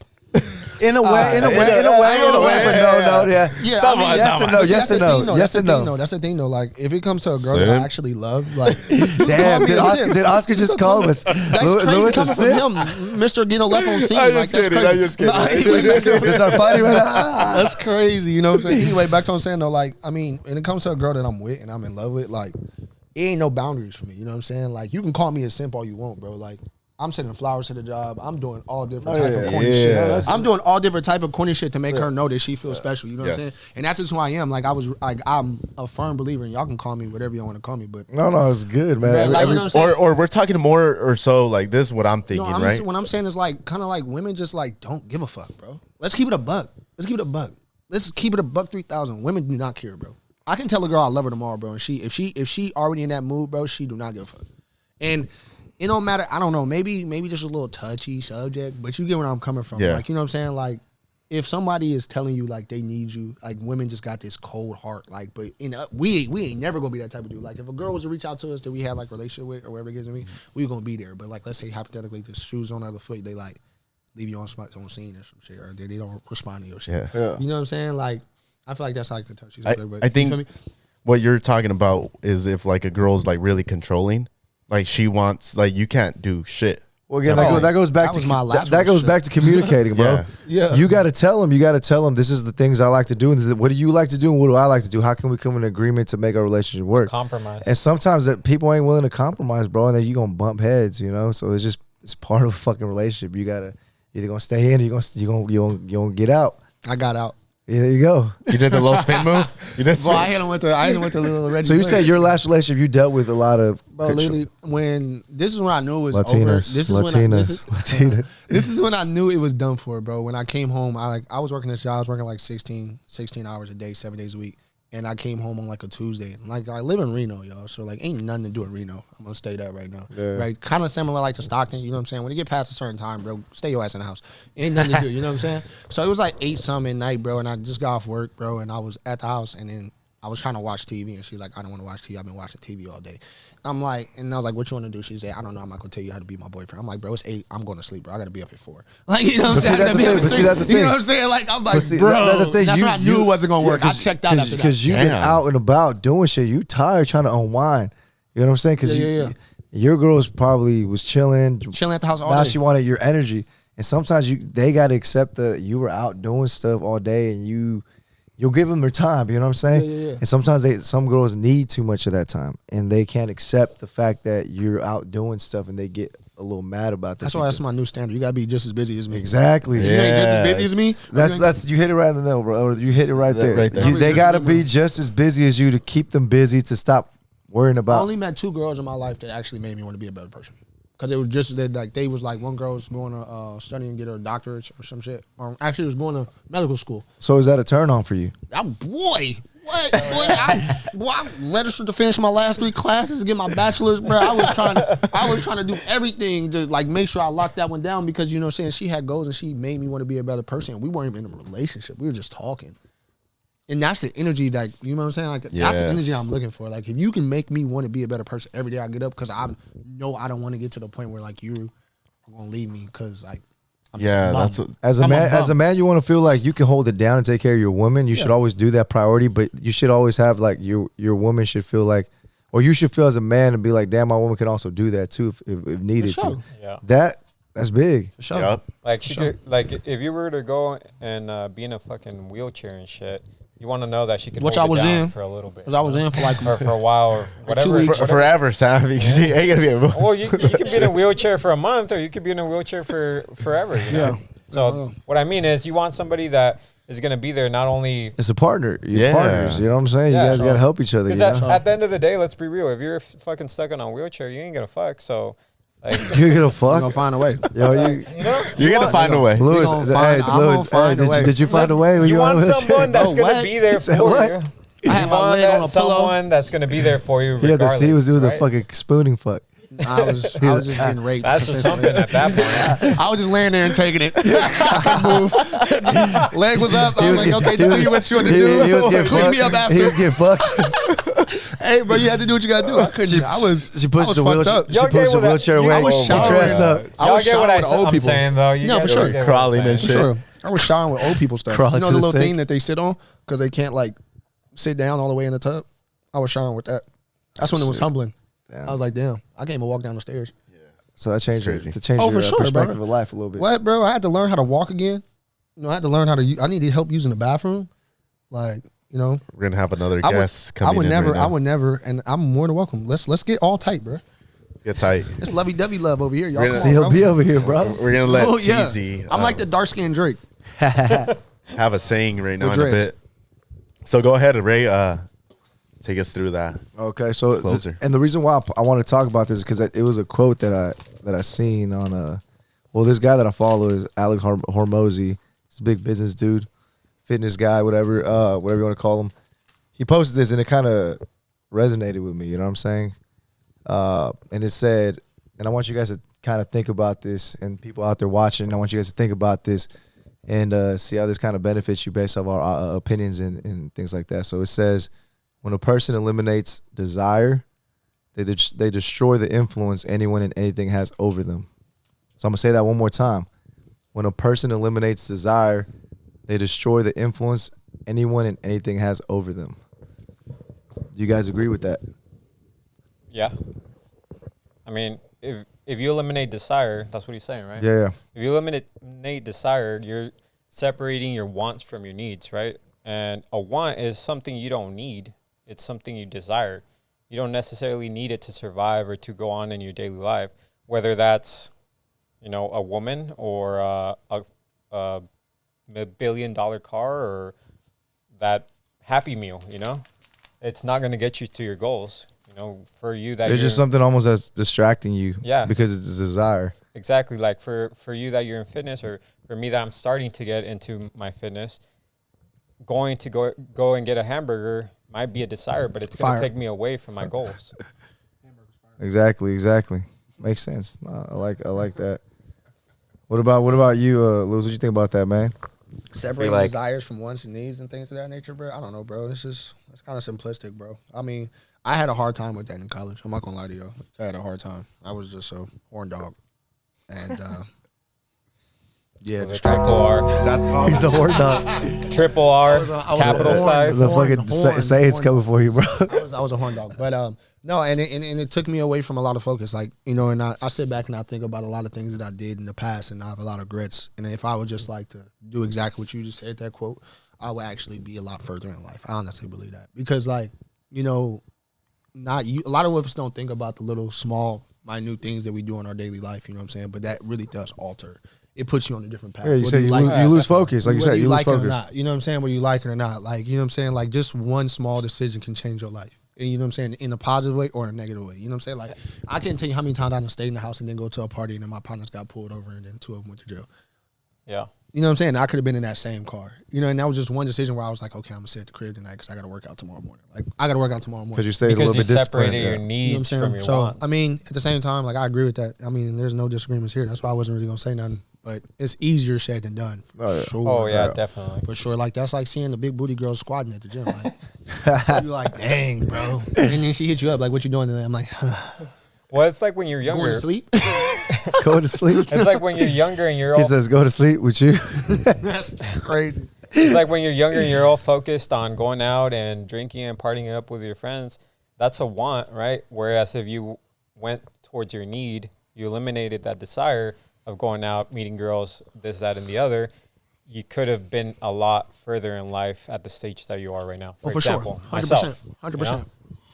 In a way, but no, yeah. Yeah, Some I mean, of us yes and no, but see, yes that's and the no, thing, though. yes That's and the thing, no. though. That's the thing, though. Like, if it comes to a girl that Sim. I actually love, like, Damn, call me a simp. did Oscar just call us? That's Louis crazy is coming simp? from him, Mr. Getting left on scene. I'm Like, just that's kidding, crazy. I'm just kidding. Nah, anyway, back to It's our party right now. That's crazy. You know what I'm saying? Anyway, back to what I'm saying, though. Like, I mean, when it comes to a girl that I'm with and I'm in love with, like, it ain't no boundaries for me. You know what I'm saying? Like, you can call me a simp all you want, bro. Like, I'm sending flowers to the job. I'm doing all different type of corny Yeah. shit. I'm doing all different type of corny shit to make her know that she feels special. You know what I'm Yes. saying? And that's just who I am. Like, I'm a firm believer, and y'all can call me whatever you want to call me. But No, it's good, man. like, you know what I'm saying? Or we're talking more or so like this. What I'm thinking, no, right? what I'm saying is like kind of like women just like don't give a fuck, bro. Let's keep it a buck. Let's keep it a buck. Let's keep it a buck 3,000. Women do not care, bro. I can tell a girl I love her tomorrow, bro, and if she already in that mood, bro, she do not give a fuck. And it don't matter. I don't know. Maybe just a little touchy subject, but you get where I'm coming from. Yeah. Like, you know what I'm saying? Like, if somebody is telling you like they need you, like women just got this cold heart. Like, but we ain't never gonna be that type of dude. Like, if a girl was to reach out to us that we had like a relationship with or whatever it is, we gonna be there. But like, let's say hypothetically, the shoes on the other foot, they like leave you on scene or some shit, or they don't respond to your shit. Yeah. You know what I'm saying? Like, I feel like that's how I could touch you. I think you feel me? what you're talking about is if like a girl's like really controlling, like she wants, like you can't do shit. Well, again, Oh, that goes back that to was my last that goes relationship. back to communicating, bro. Yeah. You got to tell them. You got to tell them. This is the things I like to do, and this is what do you like to do, and what do I like to do? How can we come in agreement to make our relationship work? Compromise. And sometimes that people ain't willing to compromise, bro, and then you gonna bump heads, you know. So it's part of a fucking relationship. You gotta either gonna stay in, or you gonna get out. I got out. Yeah, there you go. You did the little spin move. You did Well, I hit him with the little red. So you said your last relationship, you dealt with a lot of Bro, literally, this is when I knew it was over. Latinas, This is Latina. This is when I knew it was done for, bro. When I came home, I was working this job. I was working like 16 hours a day, 7 days a week. And I came home on like a Tuesday. Like, I live in Reno, y'all. So like, ain't nothing to do in Reno. I'm gonna stay there right now. Yeah. Right? Kind of similar like to Stockton. You know what I'm saying? When you get past a certain time, bro, stay your ass in the house. Ain't nothing to do. You know what I'm saying? So it was like 8-something at night, bro. And I just got off work, bro. And I was at the house. And then I was trying to watch TV. And she was like, I don't want to watch TV. I've been watching TV all day. I'm like, and I was like, what you want to do? She said, I don't know. I'm not going to tell you how to be my boyfriend. I'm like, bro, it's 8. I'm going to sleep, bro. I got to be up at 4. Like, you know what I'm saying? That's the thing. You know what I'm saying? Like, I'm like, But see, bro, that's the thing. that's when I knew it wasn't going to work. I checked out after that. Because you've been Damn. out and about doing shit. You tired trying to unwind. You know what I'm saying? Because Yeah. your girl was chilling. Chilling at the house all Now day. she wanted your energy. And sometimes they got to accept that you were out doing stuff all day and you'll give them their time. You know what I'm saying? Yeah. And sometimes some girls need too much of that time. And they can't accept the fact that you're out doing stuff and they get a little mad about that. That's why that's my new standard. You got to be just as busy as me. Exactly. If you ain't just as busy as me. That's you hit it right in the middle, bro. You hit it right there. Right there. They got to be just as busy as you to keep them busy to stop worrying I about. only met 2 girls in my life that actually made me want to be a better person. Because it was just that, like, they was like, one girl was going to study and get her doctorate or some shit. Actually, was going to medical school. So is that a turn on for you? Boy, what? Boy, I registered to finish my last 3 classes to get my bachelor's, bro. I was trying to do everything to like make sure I locked that one down because, you know what I'm saying, she had goals and she made me want to be a better person. We weren't even in a relationship. We were just talking. And that's the energy that, you know what I'm saying? Like, that's the Yes. energy I'm looking for. Like, if you can make me want to be a better person every day I get up, because I know I don't want to get to the point where, like, you are going to leave me because, like, I'm just Yeah, a bum. that's what, As a I'm man, bum. as a man, you want to feel like you can hold it down and take care of your woman. You should always do that priority, but you should always have like your woman should feel like, or you should feel as a man and be like, damn, my woman can also do that too if needed For sure. to. Yeah. That's big. For sure. Yup. Like she could, like if you were to go and be in a fucking wheelchair and shit, you want to know that she could Which hold I was it down in. for a little bit. Because I was in for like or for a while or whatever. weeks. whatever. Forever, Sam. Because she ain't gonna be able. Well, you could be in a wheelchair for a month, or you could be in a wheelchair for forever. You know? Yeah. So what I mean is, you want somebody that is going to be there not only. It's a partner. You're Yeah. partners. You know what I'm saying? Yeah, you guys so- got to help each other. You Because know? at the end of the day, let's be real. If you're fucking stuck in a wheelchair, you ain't gonna fuck. So, like, You're gonna I'm fuck. going to find a way. Yo, you, you know, You're gonna find a way. Louis, gonna find- I'm gonna find a way. did you find a way when you you want on a wheelchair? someone that's Oh, gonna what? be there Said for what? you. I had my leg on a pillow. Someone that's gonna be there for you. He was doing the right? fucking spooning fuck. I was just getting raped. That's just consistently. something at that point. I was just laying there and taking it. I couldn't move. Leg was up. I was like, okay, just do what you want to do. He was getting Clean me up fucked. He after. was getting fucked. Hey, bro, you had to do what you got to do. I couldn't. She pushed the fucked wheelchair. up. She Y'all pushed get the what I- wheelchair you- away. I was She showering. dressed up. I Y'all was get what showering with old I'm people. saying, though. You No, guys for sure. get what I'm Crawling and saying. shit. Sure. I was showering with old people stuff. Crawl You know into the the little sink? thing that they sit on because they can't like sit down all the way in the tub. I was showering with that. That's when it was humbling. Damn. I was like, damn, I can't even walk down the stairs. So that changed crazy. to change Oh, your for sure, perspective bro. of life a little bit. What, bro? I had to learn how to walk again. You know, I had to learn how to. I needed help using the bathroom. Like, you know, We're gonna have another I guest would, coming I would in never, right now. I would never, and I'm more than welcome. Let's get all tight, bro. Get tight. It's lovey-dovey love over here, y'all. We're Come gonna- on, bro. CLB over here, bro. We're gonna let Oh, yeah. TZ I'm like the dark skinned Drake. have a saying right now The in a dreads. bit. So go ahead, Ray. Take us through that. Okay, so Closer. and the reason why I want to talk about this is because it was a quote that I seen on this guy that I follow is Alex Hormozy. He's a big business dude, fitness guy, whatever you want to call him. He posted this and it kind of resonated with me. You know what I'm saying? And it said, and I want you guys to kind of think about this, and people out there watching, I want you guys to think about this and see how this kind of benefits you based off our opinions and things like that. So it says, when a person eliminates desire, they destroy the influence anyone and anything has over them. So I'm going to say that one more time. When a person eliminates desire, they destroy the influence anyone and anything has over them. You guys agree with that? Yeah. I mean, if you eliminate desire, that's what he's saying, right? Yeah. If you eliminate desire, you're separating your wants from your needs, right? And a want is something you don't need. It's something you desire. You don't necessarily need it to survive or to go on in your daily life, whether that's, a woman or a $1 billion car or that Happy Meal, It's not going to get you to your goals, for you that It's just something almost that's distracting you. Yeah. Because it's a desire. Exactly. Like for you that you're in fitness, or for me that I'm starting to get into my fitness, going to go and get a hamburger might be a desire, but it's going Fire. to take me away from my goals. Exactly. Makes sense. I like that. What about you, Luz? What you think about that, man? Separating like- desires from wants and needs and things of that nature, bro. I don't know, bro. It's kind of simplistic, bro. I mean, I had a hard time with that in college. I'm not gonna lie to you. I had a hard time. I was just a horn dog, and yeah, The distracted. triple R, He's a horn dog. triple R, I was a capital horn. size. The Horn, fucking horn, say it's horn. coming for you, bro. I was a horn dog, but no, and it took me away from a lot of focus. Like, and I sit back and I think about a lot of things that I did in the past, and I have a lot of regrets. And if I would just like to do exactly what you just said, that quote, I would actually be a lot further in life. I honestly believe that because, like, not you. A lot of us don't think about the little small, minute things that we do in our daily life. You know what I'm saying? But that really does alter. It puts you on a different path. Yeah, you Whether said you, like you lose focus. Like you whether said, you lose like it or focus. not. You know what I'm saying? Whether you like it or not. Like, you know what I'm saying? Like, just one small decision can change your life. And you know what I'm saying? In a positive way or a negative way. You know what I'm saying? Like, I can't tell you how many times I done stayed in the house and then go to a party and then my partners got pulled over and then 2 of them went to jail. Yeah. You know what I'm saying? I could have been in that same car. And that was just one decision where I was like, okay, I'm going to sit at the crib tonight because I got to work out tomorrow morning. Like, I got to work out tomorrow morning. Because you stayed a Because little you bit disciplined. separated your Yeah. You know what I'm needs saying? from your So, wants. I mean, at the same time, like, I agree with that. I mean, there's no disagreements here. That's why I wasn't really going to say nothing. But it's easier said than done. For Oh, yeah. sure. Oh, yeah, definitely. For sure. Like, that's like seeing the big booty girl squatting at the gym. Like, you're like, dang, bro. And then she hit you up, like, what you doing today? I'm like, Well, it's like when you're going younger. to sleep? Go to sleep. It's like when you're younger and you're He all says, "Go to sleep with you." That's crazy. It's like when you're younger and you're all focused on going out and drinking and partying it up with your friends. That's a want, right? Whereas if you went towards your need, you eliminated that desire of going out, meeting girls, this, that, and the other, you could have been a lot further in life at the stage that you are right now. For For example, sure. 100%. myself. 100%.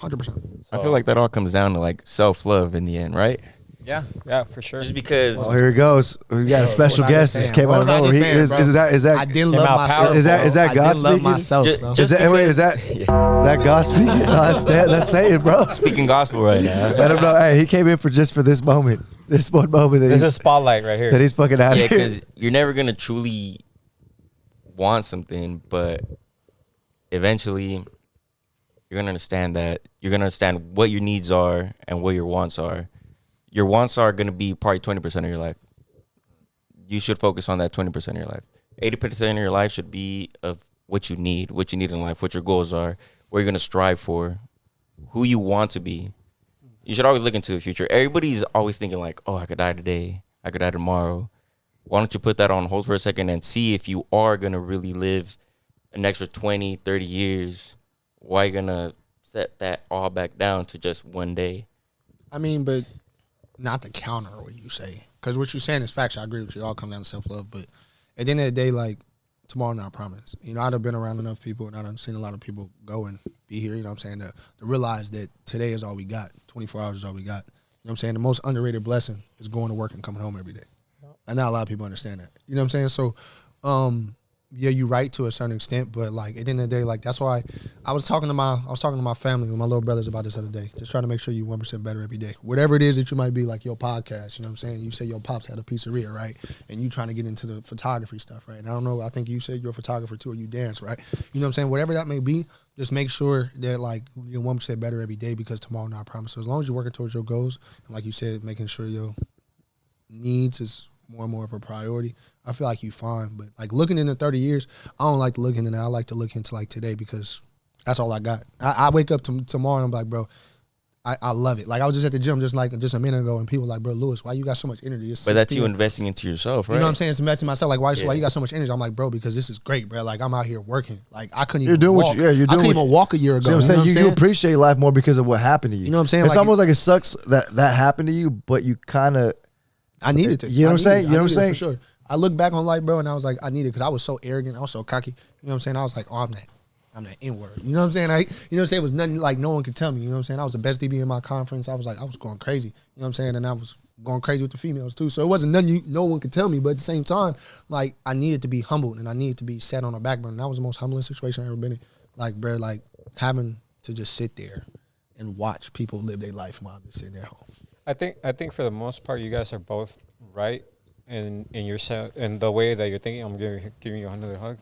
100%. I feel like that all comes down to like self-love in the end, right? Yeah, for sure. Just because Oh, here it goes. We got a special What was I guest. just Just saying? came What out was of I nowhere. just He- saying, Is bro? that I didn't Came love out myself. powerful. Is that I God did love speaking? myself, Ju- bro. just is that wait, because- is that God speaking? No, that's saying, bro. speaking gospel right now. Let him know. Hey, he came in for this moment. This one moment that This he's, is spotlight right here. that he's fucking out Yeah, of here. because you're never gonna truly want something, but eventually you're gonna understand that. You're gonna understand what your needs are and what your wants are. Your wants are gonna be probably 20% of your life. You should focus on that 20% of your life. 80% of your life should be of what you need in life, what your goals are, what you're gonna strive for, who you want to be. You should always look into the future. Everybody's always thinking like, oh, I could die today, I could die tomorrow. why don't you put that on hold for a second and see if you are going to really live an extra 20, 30 years? Why are you going to set that all back down to just one day? I mean, but not to counter what you say, because what you're saying is facts. I agree with you. It all comes down to self-love. But at the end of the day, like, tomorrow not promised. You know, I'd have been around enough people, and I've seen a lot of people go and be here, you know what I'm saying, to realize that today is all we got. 24 hours is all we got. You know what I'm saying? The most underrated blessing is going to work and coming home every day. And not a lot of people understand that. You know what I'm saying? So, yeah, you're right to a certain extent, but like at the end of the day, like that's why I was talking to my family with my little brothers about this other day. Just trying to make sure you 1% better every day. Whatever it is that you might be, like your podcast, you know what I'm saying? You say your pops had a pizzeria, right? And you trying to get into the photography stuff, right? And I don't know, I think you said you're a photographer too, or you dance, right? You know what I'm saying? Whatever that may be, just make sure that like you're 1% better every day, because tomorrow not promised. So as long as you're working towards your goals, and like you said, making sure your needs is more and more of a priority, I feel like you fine. But like looking into 30 years, I don't like to look into that. I like to look into like today, because that's all I got. I wake up tomorrow and I'm like, bro, I love it. Like I was just at the gym just a minute ago, and people were like, bro, Lewis, why you got so much energy? It's But that's 6 you p.m. investing into yourself, right? You know what I'm saying? It's investing in myself. Like, why Yeah. you got so much energy? I'm like, bro, because this is great, bro. Like I'm out here working. Like I couldn't You're even doing walk. what you're I doing couldn't even walk a year ago. See what I'm saying? You know what You appreciate life more because of what happened to you. You know what I'm saying? It's Like, almost like it sucks that happened to you, but you kind of. I needed to. You know what I'm saying? I You know what I'm needed it saying? For sure. I look back on life, bro, and I was like, I needed it, because I was so arrogant. I was so cocky. You know what I'm saying? I was like, oh, I'm that N-word. You know what I'm saying? You know what I'm saying? It was nothing like no one could tell me. You know what I'm saying? I was the best DB in my conference. I was going crazy. You know what I'm saying? And I was going crazy with the females too. So it wasn't nothing no one could tell me. But at the same time, like I needed to be humbled, and I needed to be set on a backbone. And that was the most humbling situation I've ever been in. Like, bro, like having to just sit there and watch people live their life while I'm just sitting at home. I think for the most part, you guys are both right in in the way that you're thinking. I'm giving you another hug.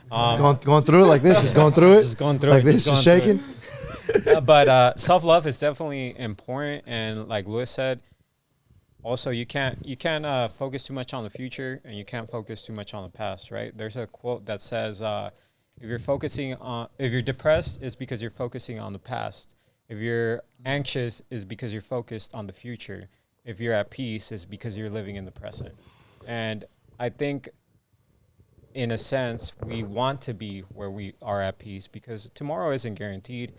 Going through it like this, just going through it, Just going through like it, this, just just going shaking. through but self-love is definitely important, and like Lewis said, also you can't focus too much on the future, and you can't focus too much on the past, right? There's a quote that says if you're depressed, it's because you're focusing on the past. If you're anxious, it's because you're focused on the future. If you're at peace, it's because you're living in the present. And I think in a sense, we want to be where we are at peace, because tomorrow isn't guaranteed.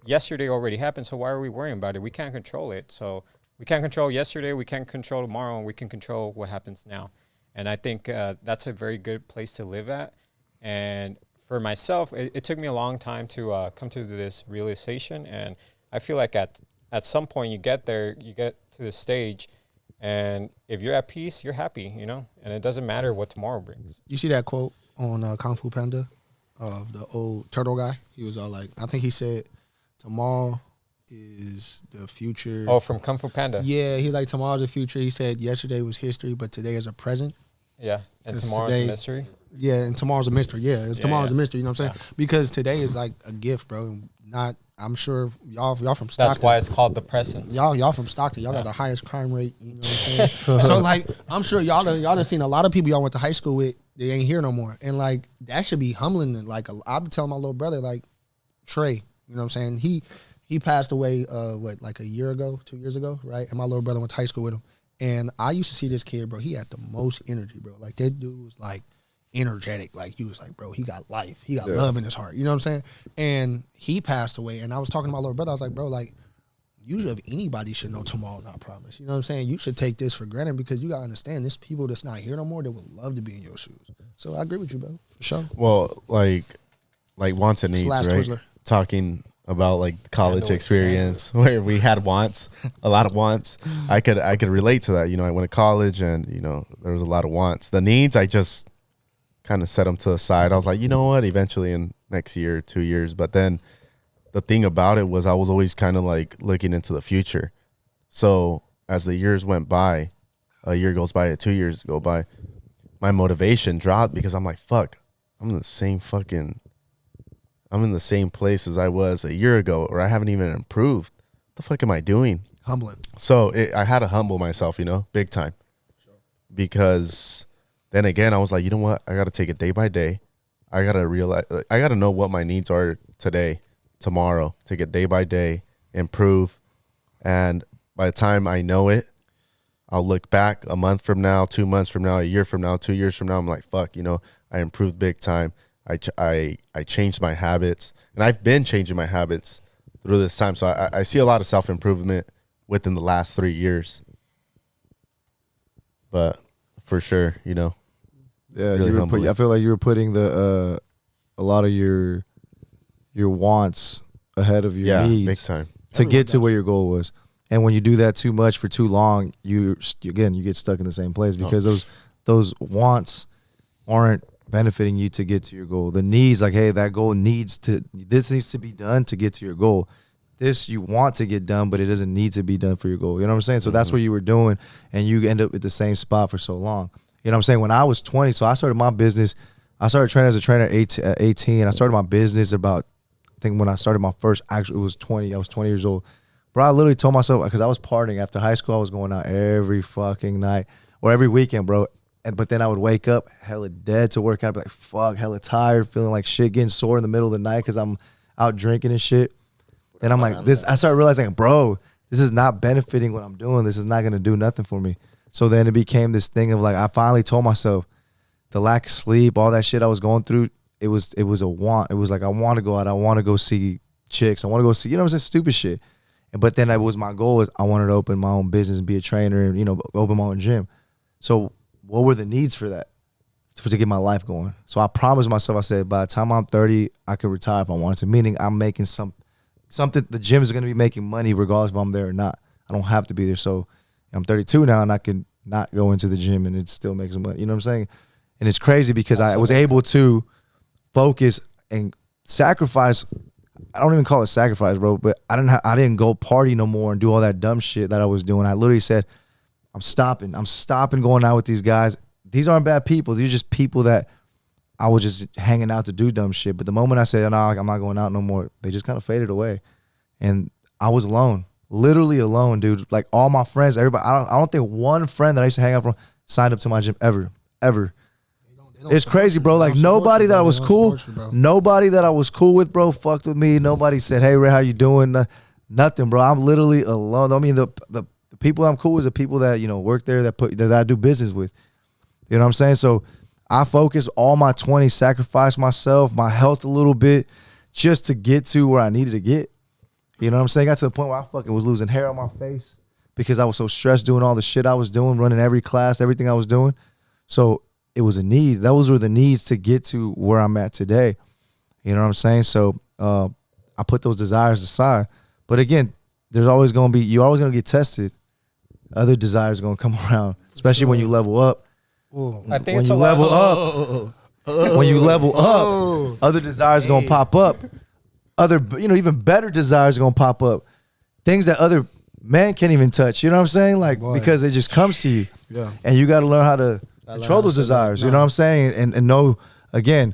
Yesterday already happened, so why are we worrying about it? We can't control it. So we can't control yesterday, we can't control tomorrow, and we can control what happens now. And I think that's a very good place to live at. And for myself, it took me a long time to come to this realization. And I feel like at some point you get there, you get to the stage, and if you're at peace, you're happy, you know, and it doesn't matter what tomorrow brings. You see that quote on Kung Fu Panda of the old turtle guy? He was all like, I think he said, tomorrow is the future. Oh, from Kung Fu Panda. Yeah, he like, tomorrow's the future. He said yesterday was history, but today is a present. Yeah, and It's tomorrow's today. a mystery. Yeah, and tomorrow's a mystery. Yeah, tomorrow's yeah. a mystery. You know what I'm saying? Because today is like a gift, bro. Not, I'm sure y'all from Stockton. That's why it's called the present. Y'all from Stockton. Y'all got the highest crime rate. You know what I'm saying? So like, I'm sure y'all done seen a lot of people y'all went to high school with. They ain't here no more, and like that should be humbling. And like, I've been telling my little brother, like Trey. You know what I'm saying? He passed away like a year ago, 2 years ago, right? And my little brother went to high school with him, and I used to see this kid, bro. He had the most energy, bro. Like that dude was like energetic. Like he was like, bro, he got life. He got love in his heart. You know what I'm saying? And he passed away. And I was talking to my little brother. I was like, bro, like, usually if anybody should know tomorrow not promised. You know what I'm saying? You should take this for granted, because you got to understand there's people that's not here no more that would love to be in your shoes. So I agree with you, bro. For sure. Well, like wants and needs, Last right? Twizzler. Talking about like college Handle. experience where we had wants, a lot of wants. I could relate to that. You know, I went to college and, you know, there was a lot of wants. The needs, I just kind of set them to the side. I was like, you know what, eventually in next year, 2 years. But then the thing about it was I was always kind of like looking into the future. So as the years went by, a year goes by, 2 years go by, my motivation dropped, because I'm like, fuck, I'm in the same place as I was a year ago, or I haven't even improved. What the fuck am I doing? Humbling. So I had to humble myself, you know, big time. Because then again, I was like, you know what? I got to take it day by day. I got to realize, I got to know what my needs are today, tomorrow, take it day by day, improve. And by the time I know it, I'll look back a month from now, 2 months from now, a year from now, 2 years from now. I'm like, fuck, you know, I improved big time. I changed my habits, and I've been changing my habits through this time. So I see a lot of self-improvement within the last 3 years. But for sure, you know. Yeah, Really I feel like you were putting a lot of your wants ahead of your needs big time. to Everyone get to does. where your goal was. And when you do that too much for too long, you get stuck in the same place because those wants aren't benefiting you to get to your goal. The needs, like, hey, that goal needs to be done to get to your goal. This you want to get done, but it doesn't need to be done for your goal. You know what I'm saying? So that's what you were doing, and you end up at the same spot for so long. You know what I'm saying? When I was 20, so I started my business. I started training as a trainer at 18. I started my business about, I think when I started my first, actually it was 20. I was 20 years old. Bro, I literally told myself, because I was partying after high school, I was going out every fucking night or every weekend, bro. But then I would wake up hella dead to work out, be like, fuck, hella tired, feeling like shit, getting sore in the middle of the night because I'm out drinking and shit. And I'm like, I started realizing, bro, this is not benefiting what I'm doing. This is not going to do nothing for me. So then it became this thing of like, I finally told myself the lack of sleep, all that shit I was going through, it was a want. It was like, I want to go out. I want to go see chicks. I want to go see, you know what I'm saying, stupid shit. But then that was my goal, is I wanted to open my own business and be a trainer and, you know, open my own gym. So what were the needs for that? To get my life going. So I promised myself, I said, by the time I'm 30, I could retire if I wanted to, meaning I'm making something, the gym is going to be making money regardless if I'm there or not. I don't have to be there. So I'm 32 now, and I can not go into the gym and it still makes money. You know what I'm saying? And it's crazy because I was able to focus and sacrifice. I don't even call it sacrifice, bro, but I didn't go party no more and do all that dumb shit that I was doing. I literally said, I'm stopping going out with these guys. These aren't bad people. These are just people that I was just hanging out to do dumb shit. But the moment I said, no, I'm not going out no more, they just kind of faded away. And I was alone, literally alone, dude. Like all my friends, everybody, I don't think one friend that I used to hang out from signed up to my gym ever. They don't It's support crazy, you. bro. They Like don't support nobody you, that bro. I They was don't cool, support you, bro. nobody that I was cool with, bro, fucked with me. Nobody said, hey, Ray, how you doing? Nothing, bro. I'm literally alone. I mean, the people I'm cool with are people that, you know, work there, that I do business with. You know what I'm saying? So I focused all my 20s, sacrificed myself, my health a little bit, just to get to where I needed to get. You know what I'm saying? Got to the point where I fucking was losing hair on my face because I was so stressed doing all the shit I was doing, running every class, everything I was doing. So it was a need. Those were the needs to get to where I'm at today. You know what I'm saying? So I put those desires aside. But again, you're always going to get tested. Other desires are going to come around, especially when you level up. Ooh. I think When it's you a lot. level up, when you level up, other desires are going to pop up. Other, you know, even better desires are going to pop up. Things that other men can't even touch. You know what I'm saying? Like, Boy. because it just comes to you. Yeah. And you got to learn how to learn control how to those sit back. desires. You know what I'm saying? And know, again,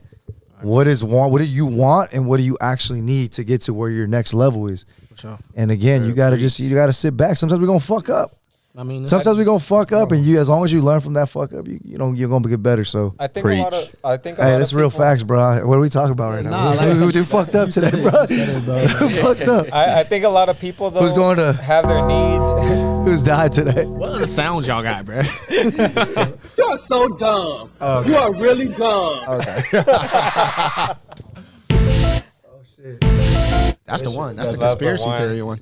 what do you want and what do you actually need to get to where your next level is. For sure. And again, you got to sit back. Sometimes we're going to fuck up. I mean, Sometimes we're going to fuck up, and as long as you learn from that fuck up, you're going to get better. So I think a lot of. hey, that's real facts, bro. What are we talking about right now? Who fucked up today, bro? Who fucked up? I think a lot of people though Who's going to- have their needs. Who's died today? what are the sounds y'all got, bro? You are so dumb. You are really dumb. That's the one. That's the That's the conspiracy one. theory one.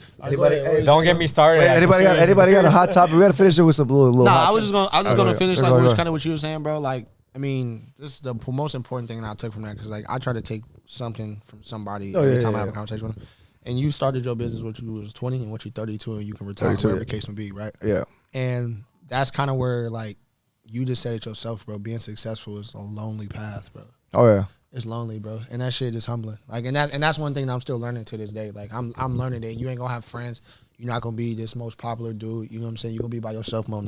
Don't get me started. Wait, anybody got a hot topic? We got to finish it with some little No, hot I was topic. just gonna finish like Go was ahead. kind of what you were saying, bro. Like, I mean, this is the most important thing that I took from that because like I try to take something from somebody every time I have a conversation with them. And you started your business when you was 20 and when you're 32 and you can retire 32. whatever the case may be, right? Yeah. And that's kind of where like you just said it yourself, bro. Being successful is a lonely path, bro. Oh, yeah. It's lonely, bro, and that shit is humbling. Like, and that's one thing that I'm still learning to this day. Like, I'm learning that you ain't gonna have friends. You're not gonna be this most popular dude. You know what I'm saying? You're gonna be by yourself most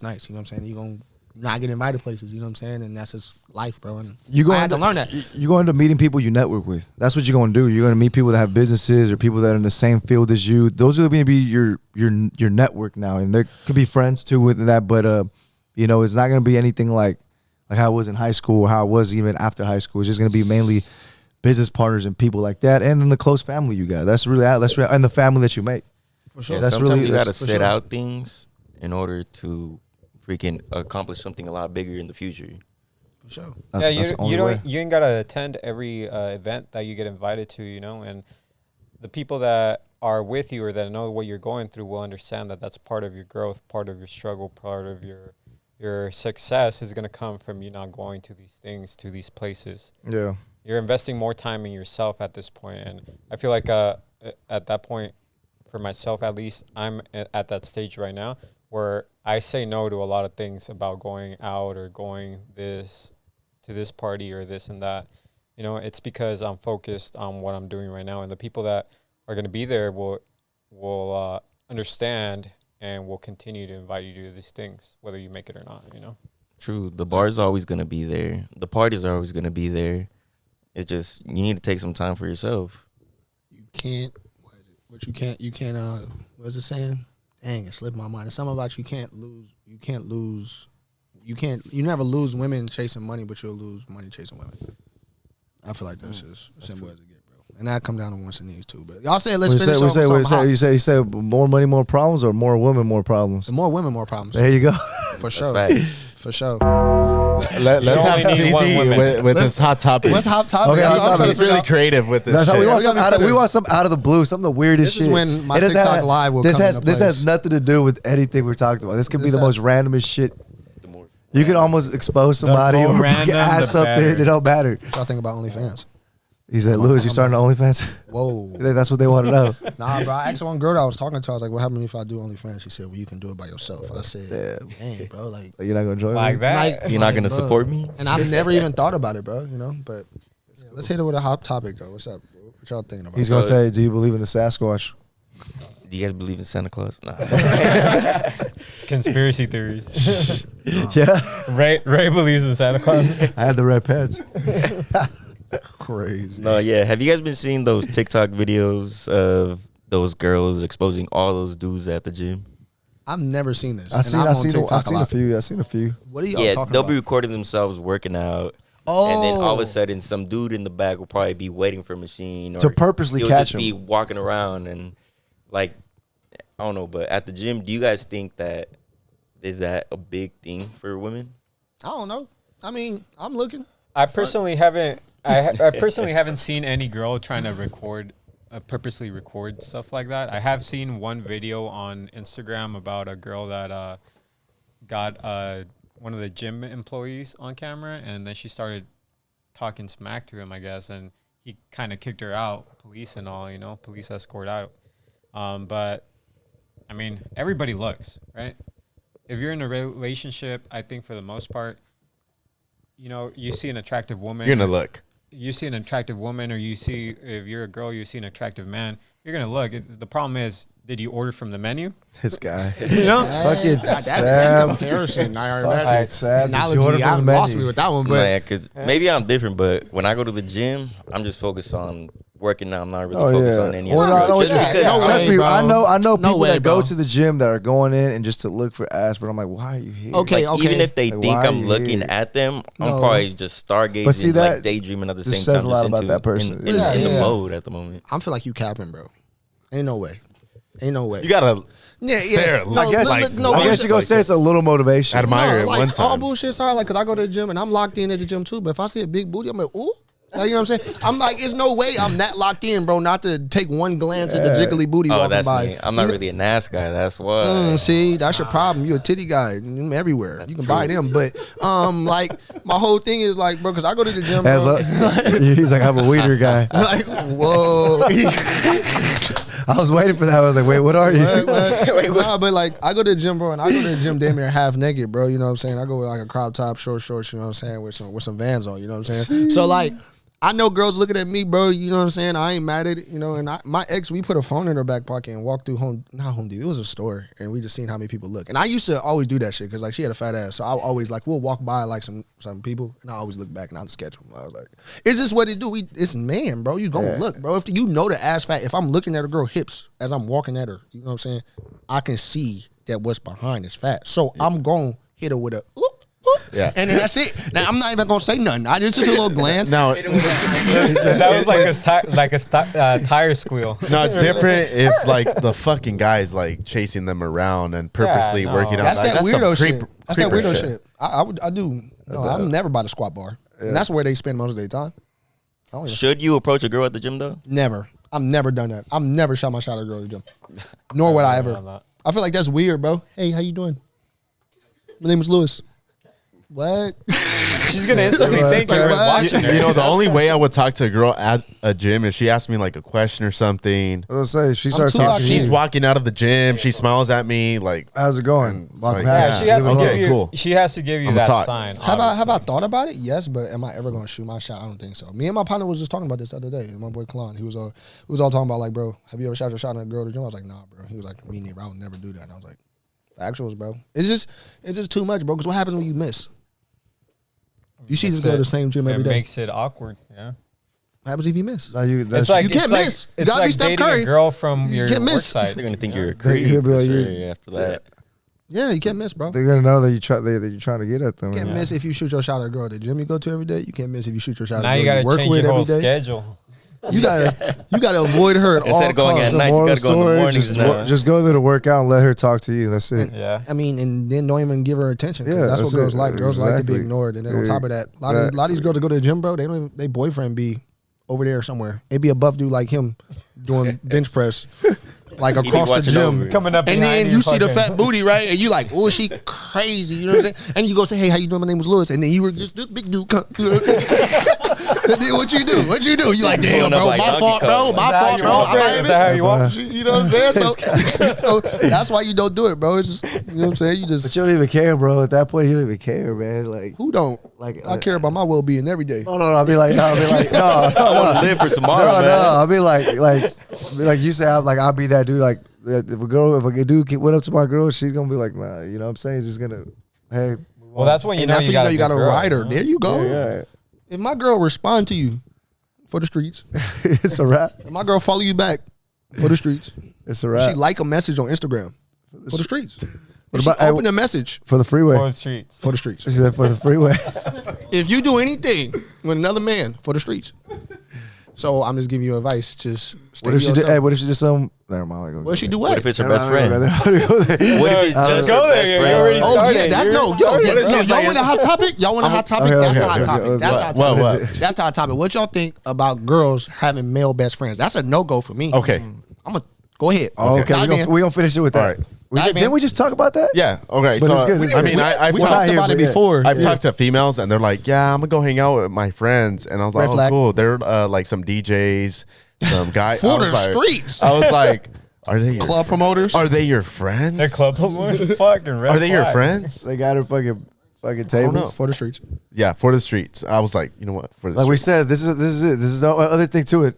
nights. You know what I'm saying? You're gonna not get invited places. You know what I'm saying? And that's just life, bro. And I had to learn that. You're going to meeting people you network with. That's what you're going to do. You're going to meet people that have businesses or people that are in the same field as you. Those are going to be your network now, and there could be friends too with that. But you know, it's not going to be anything like how it was in high school or how it was even after high school. It's just going to be mainly business partners and people like that, and then the close family you got. That's really and the family that you make. For sure. Yeah, That's sometimes really- you got to that's for sit sure. out things in order to freaking accomplish something a lot bigger in the future. For sure. That's the only way. You ain't gotta attend every event that you get invited to, you know, and the people that are with you or that know what you're going through will understand that that's part of your growth, part of your struggle, part of your success is gonna come from you not going to these things, to these places. Yeah. You're investing more time in yourself at this point, and I feel like at that point, for myself at least, I'm at that stage right now where I say no to a lot of things about going out or going to this party or this and that. You know, it's because I'm focused on what I'm doing right now, and the people that are going to be there will understand and will continue to invite you to these things, whether you make it or not. You know. True. The bar's always gonna be there. The parties are always gonna be there. It's just you need to take some time for yourself. You can't. What is it? What you can't. You can't. What is it saying? Dang, it slipped my mind. It's something about you can't lose. You can't lose. You can't. You never lose women chasing money, but you'll lose money chasing women. I feel like that's just simple as it get, bro. And that come down to wants and needs too. But y'all say let's finish. You say more money, more problems, or more women, more problems. The more women, more problems. There you go. For sure. For sure. Let's have only need one TZ woman. with this hot topic. What's hot topic? Okay, That's hot what I'm topic. trying to He's figure really out. creative with this That's how shit. we want Yeah, some we gotta out of, put we it- want some out of the blue, some of the weirdest This is shit. when my It doesn't TikTok have- live will this come has into this has place. nothing to do with anything we're talking about. This could be This the has- most randomest shit. You could almost expose somebody more or random, ask the something. better. It don't matter. What y'all think about OnlyFans? He said, "Louis, you starting OnlyFans?" Whoa. That's what they want to know. Nah, bro. I asked one girl that I was talking to. I was like, "What happens if I do OnlyFans?" She said, "Well, you can do it by yourself." I said, "Dang, bro, like, You're not gonna join Like me? that. You're not gonna bro." support me? And I've never even thought about it, bro. You know, but let's hit it with a hot topic, though. What's up? What y'all thinking about? He's gonna say, "Do you believe in the Sasquatch?" Do you guys believe in Santa Claus? Nah. It's conspiracy theories. Yeah, Ray believes in Santa Claus. I had the red pants. Crazy. No, yeah. Have you guys been seeing those TikTok videos of those girls exposing all those dudes at the gym? I've never seen this. I and seen, I'm I on seen, TikTok I've seen a lot. few. I've seen a few. What are y'all Yeah, talking they'll about? be recording themselves working out. And then all of a sudden, some dude in the back will probably be waiting for a machine. Or To purposely he'll catch just be him. walking around and, like, I don't know. But at the gym, do you guys think that is that a big thing for women? I don't know. I mean, I'm looking. I personally haven't. I personally haven't seen any girl trying to purposely record stuff like that. I have seen one video on Instagram about a girl that got one of the gym employees on camera, and then she started talking smack to him, I guess, and he kind of kicked her out, police and all, you know, police escort out. But I mean, everybody looks, right? If you're in a relationship, I think for the most part, you know, you see an attractive woman. You're gonna look. You see an attractive woman, or you see, if you're a girl, you see an attractive man, you're going to look. The problem is, did you order from the menu? This guy. You know? Fucking That Sam. comparison. Fucking Sam. Did you order Analogy. I from the lost menu? me with that one, but Man, because maybe I'm different, but when I go to the gym, I'm just focused on working out. I'm not really Oh focused yeah. on any Well, other no, girl. Just yeah, because no trust way, me, bro. I know No people way, that go bro. to the gym that are going in and just to look for ass, but I'm like, why are you here? Okay, like, even if they Like, think why are I'm you looking here? at them, I'm No. probably just stargazing, But see, that like daydreaming at the just same says time. a lot just about into- that person. in Yeah. the mode at the moment. I feel like you capping, bro. Ain't no way. Ain't no way. You gotta yeah. stare. No, I guess, like, no, I guess you gonna say it's a little motivation. Admire it like, one all time. bullshit aside, like, cause I go to the gym and I'm locked in at the gym too. But if I see a big booty, I'm like, ooh. Like, you know what I'm saying? I'm like, there's no way I'm that locked in, bro, not to take one glance at the jiggly booty Oh, walking that's by. me. I'm not really a NAS guy. That's why. See, that's your problem. You're a titty guy. You're everywhere. You can buy them, but like my whole thing is like, bro, because I go to the gym, As bro. he's like, I'm a weeder guy. Like, whoa. I was waiting for that. I was like, wait, what are you? Nah, but like I go to the gym, bro, and I go to the gym damn near half naked, bro. You know what I'm saying? I go with like a crop top, shorts, you know what I'm saying, with some Vans on, you know what I'm saying? So like I know girls looking at me, bro, you know what I'm saying? I ain't mad at it, you know, and my ex, we put a phone in her back pocket and walked through Home Depot, it was a store, and we just seen how many people look. And I used to always do that shit, because like she had a fat ass, so I always like, we'll walk by like some people, and I always look back and I'll just catch them. I was like, it's just what it do. It's man, bro, you gonna look, bro. If you know the ass fat, if I'm looking at a girl hips as I'm walking at her, you know what I'm saying? I can see that what's behind is fat. So I'm gonna hit her with a, oop, oop. Yeah. And then that's it. Now I'm not even gonna say nothing. It's just a little glance. Now, That was like a tire squeal. no, it's different if like the fucking guy's like chasing them around and purposely no. working out. That's Like, that some weirdo creep- shit. That's that creeper weirdo shit. I do. No, I'm never by the squat bar. And that's where they spend most of their time. I don't even, Should you approach a girl at the gym though? never. I've never done that. I've never shot my shot at a girl at the gym. Nor would I ever. no. I feel like that's weird, bro. Hey, how you doing? My name is Lewis. What? She's gonna instantly think you're watching her. You know, the only way I would talk to a girl at a gym if she asked me like a question or something. I was gonna say she started too talking. locked to She's you. walking out of the gym. She smiles at me like, How's it going? Walk like, past. Yeah, she has to Okay, give you. cool. She has to give you I'm that taught. sign. Have I obviously. thought about it? Yes, but am I ever going to shoot my shot? I don't think so. Me and my partner was just talking about this the other day. My boy Kalon, he was all talking about like, bro, have you ever shot your shot at a girl at the gym? I was like, nah, bro. He was like, me neither. I would never do that. And I was like, the actuals, bro. It's just too much, bro. Because what happens when you miss? You see this Makes girl it- to the same gym every It day. makes it awkward. Yeah. What happens if you miss? No, you, that's, It's like you can't it's like- miss. You It's gotta be like Steph dating Curry. a girl from your can't work miss. site. They're gonna think you're a He'll creep. be like, for you- sure after that. Yeah, you can't miss, bro. they're gonna know that you're trying to get at them. You can't Yeah. miss if you shoot your shot at a girl at the gym you go to every day. You can't miss if you shoot your shot Now at a you girl gotta work change with your whole every day. schedule. You gotta avoid her at all Instead of going costs. at night, you Moral gotta go in the story, mornings just, now. just go there to work out and let her talk to you. That's it. Yeah. I mean, and then don't even give her attention. 'Cause Yeah, that's what that's girls it. like. Girls like to be Exactly. ignored. And then on Yeah. top of that, a lot of these girls that go to the gym, bro, they boyfriend be over there somewhere. It be a buff dude like him doing bench press, like be across the watching gym. over. Coming up And behind then you you see the fucking- fat booty, right? And you like, oh, she crazy. You know what I'm saying? And you go say, hey, how you doing? My name was Lewis. And then you were just this big dude. You know what I'm saying? And then what you do? What you do? You like, damn, Pulling up bro, like my Donkey fault, Kong. bro. Is My that how fault, you bro. operate? I'm Is that how you walk? You know what I'm saying? So that's why you don't do it, bro. It's just, you know what I'm saying? You But just, you don't even care, bro. At that point, you don't even care, man. Like, who don't? like I care about my well being every day. No, I'll be like, no, I'll be like, no, I want to live for tomorrow, no, man. I'll be like you say, I'll be that dude. Like, if a dude went up to my girl, she's gonna be like, nah, you know what I'm saying? Just gonna, hey, Well, that's when you And know that's you when got you got a girl, rider. you know? There you go. yeah, If my girl respond to you for the streets, it's a wrap. if my girl follow you back for the streets, It's a if wrap. she like a message on Instagram for the streets. If she about- hey, open a message for the freeway. For the streets. for the streets. She said for the freeway. If you do anything with another man for the streets. So I'm just giving you advice. Just stay What if to she did? Hey, yourself. what if she did some? Never mind. What if she do What what? if it's her best friend? What if it's Just just go her there. best You're friend? already Oh started. yeah, that's You're no, yo, started. y'all want a hot topic? Y'all want a hot topic? Okay, That's the okay, hot okay. topic. That's the hot What, topic. what? That's the hot topic. What y'all think about girls having male best friends? That's a no go for me. okay. I'm gonna go ahead. Oh, okay, Dive in. we gonna finish it with that. All right. Dive in. Didn't we just talk about that? Yeah. Okay. But So it's good, it's I good. mean, I've we We're not talked here, about it but yeah. before. I've talked to females and they're like, yeah, I'm gonna go hang out with my friends, and I was like, Red oh, flag. cool. They're like some DJs, some guy For I the was like- streets. I was like, are they your, Club promoters. Are they your friends? The club was fucking red Are they your flags. friends? They got her fucking know. tables. For the streets. Yeah, for the streets. I was like, you know what? For the Like we streets. said, this is it. This is the other thing to it.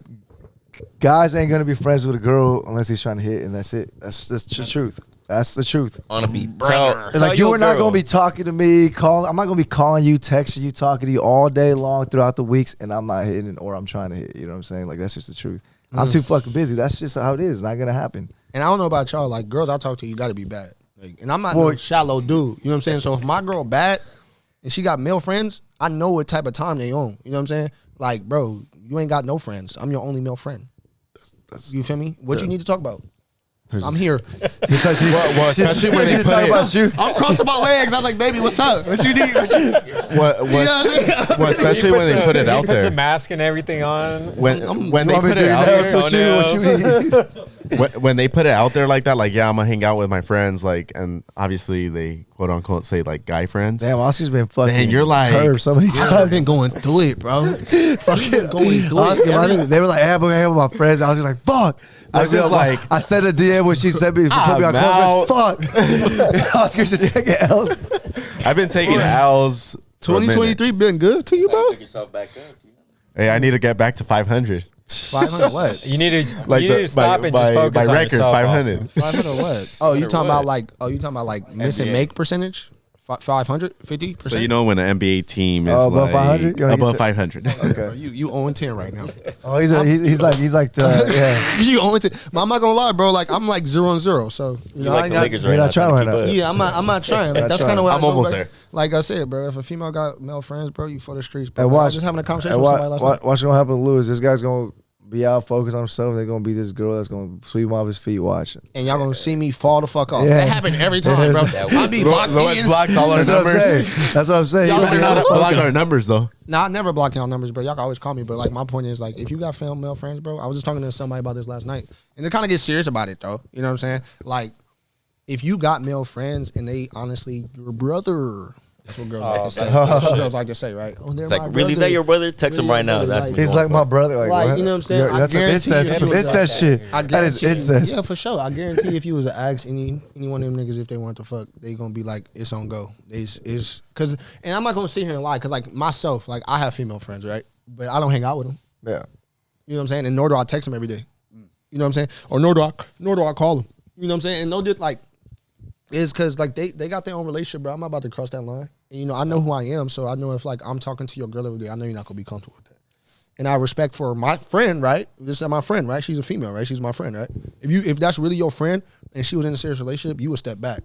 Guys ain't gonna be friends with a girl unless he's trying to hit, and that's it. That's the truth. That's the truth. Honestly, It's like you are not gonna be talking to me. I'm not gonna be calling you, texting you, talking to you all day long throughout the weeks, and I'm not hitting or I'm trying to hit. You know what I'm saying? Like that's just the truth. I'm too fucking busy. That's just how it is. It's not gonna happen. And I don't know about y'all, like girls I talk to, you got to be bad. Like, and I'm not Well, no shallow dude. You know what I'm saying? So if my girl bad and she got male friends, I know what type of time they on. You know what I'm saying? Like, bro, you ain't got no friends. I'm your only male friend. You feel me? What you need to talk about? I'm here. well, especially when they She's put talking it, about you. I'm crossing my legs. I'm like, baby, what's up? What you need? what, You know what I mean? well, especially when they put it out He puts a there. mask and everything on. When they Want me put to it do out nails there, with you? What you need? when they put it out there like that, like, yeah, I'm gonna hang out with my friends, like, and obviously they quote unquote say like guy friends. Damn, Oscar's been fucking. Man, you're like- curved so many I've times. been going through it, bro. Fucking going through Oscar, it. they were like, hey, I'm gonna hang with my friends. I was just like, fuck. I was just like- I sent a DM when she sent me put me on I'm close friends. Fuck. Oscar's just taking L's. I've been taking L's. for a minute. 2023 been good to you, bro? Pick yourself back up. Hey, I need to get back to 500. 500 what? You need to, Like you need to stop and just focus my on record, yourself. 500. 500 what? Oh, you talking what? about like? Oh, you talking about like miss and NBA. make percentage? 500, 50%. So you know when an NBA team is above like 500? You wanna get above to- 500. Okay. You 0-10 right now. Oh, he's like yeah. You 0-10. I'm not gonna lie, bro. Like I'm like 0-0. So you know, You I like ain't the got- Lakers You're right not now. trying to right keep now. up. Yeah, I'm not trying. Like, that's kind of what I'm I do, almost bro. there. Like I said, bro, if a female got male friends, bro, you for the streets, bro. And I watch, was just having a conversation and with somebody last night. what's gonna happen to Lewis? This guy's gonna be out focused on himself. They're gonna be this girl that's gonna sweep him off his feet. Watch. And y'all gonna see me fall the fuck off. Yeah. That happened every time, bro. I be locked Lois in. blocks all our That's what I'm numbers. saying. That's what I'm saying. Y'all You are be not out- Block our numbers though. Nah, I never block y'all numbers, bro. Y'all can always call me. But like my point is, like, if you got male friends, bro, I was just talking to somebody about this last night, and they kind of get serious about it, though. You know what I'm saying? Like, if you got male friends and they honestly your brother, that's what girls like to say. That's what girls like to say, right? Oh, they're It's like, my really brother. that your brother? Text him Really right now. your brother, That's like- me. He's like my brother. Like, Like, what? you know what I'm saying? Yeah, I that's some guarantee incest. you That's some if it was incest shit. I That is guarantee you- incest. Yeah, for sure. I guarantee if you was to ask any one of them niggas if they want to fuck, they gonna be like, it's on go. It's cause, and I'm not gonna sit here and lie, cause like myself, like I have female friends, right? But I don't hang out with them. Yeah. You know what I'm saying? And nor do I text them every day. You know what I'm saying? Or nor do I call them. You know what I'm saying? And no, just like, it's cause like they got their own relationship, bro. I'm not about to cross that line. And, you know, I know who I am, so I know if like I'm talking to your girl every day, I know you're not gonna be comfortable with that. And I respect for my friend, right? This is my friend, right? She's a female, right? She's my friend, right? If that's really your friend and she was in a serious relationship, you would step back.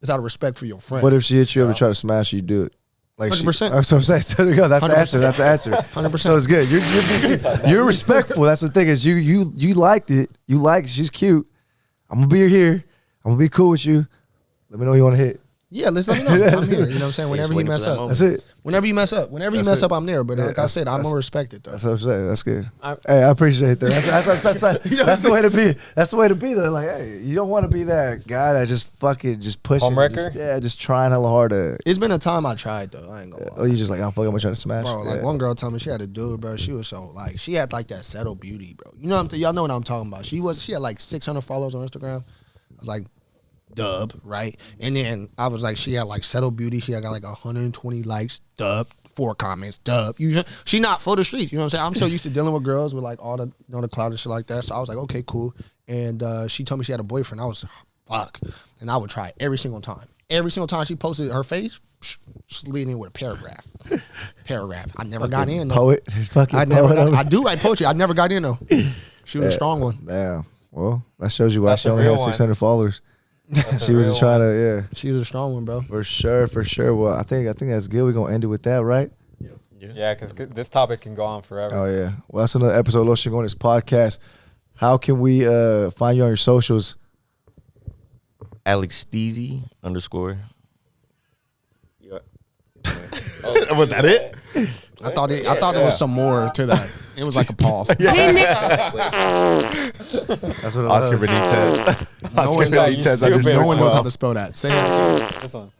It's out of respect for your friend. What if she hit you up and try to smash you? You do it. Like 100%. That's what I'm saying. So there you go. That's the 100%. answer. That's the answer. 100%. So it's good. You're respectful. That's the thing is you liked it. You like she's cute. I'm gonna be here. I'm gonna be cool with you. Let me know you want to hit. Yeah, let me know. I'm here. You know what I'm saying? Whenever you waiting for mess that up. moment. That's it. Whenever you mess up. Whenever you That's mess it. up, I'm there. But like I That's- said, I'm that's- gonna respect it though. That's what I'm saying. That's good. I- Hey, I appreciate that. That's the way to be. That's the way to be though. Like, hey, you don't want to be that guy that just fucking just pushing. Homewrecker? Just trying hella hard to. It's been a time I tried though. I ain't gonna lie. Oh, you just like I'm fucking. I'm trying to smash. Bro, like Yeah. one girl told me she had a dude, bro. She was so like she had like that settled beauty, bro. You know y'all know what I'm talking about. She had like 600 followers on Instagram. I was like, dub, right? And then I was like, she had like settled beauty. She had got like 120 likes, dub, 4 comments, dub. She not for the streets, you know what I'm saying? I'm so used to dealing with girls with like all the the clout and shit like that. So I was like, okay, cool. And she told me she had a boyfriend. I was fuck, and I would try every single time. Every single time she posted her face, she's leading in with a paragraph. I never got in. Though. Poet. Fucking I never. poet. I do write poetry. I never got in though. She was a strong one. Damn. Well, that shows you why That's she a only real had one. 600 followers. That's She a wasn't real trying one. to. Yeah. She was a strong one, bro. For sure. Well, I think that's good. We're gonna end it with that, right? Yeah, because this topic can go on forever. Oh yeah. Well, that's another episode of Los Chingones podcast. How can we find you on your socials? Alex Steezy _ Was that it? I thought there was some more to that. It was like a pause. That's what it Oscar was. Benitez. Oscar one- Benitez you stupid. No one knows how 12. to spell that. Say it. This one.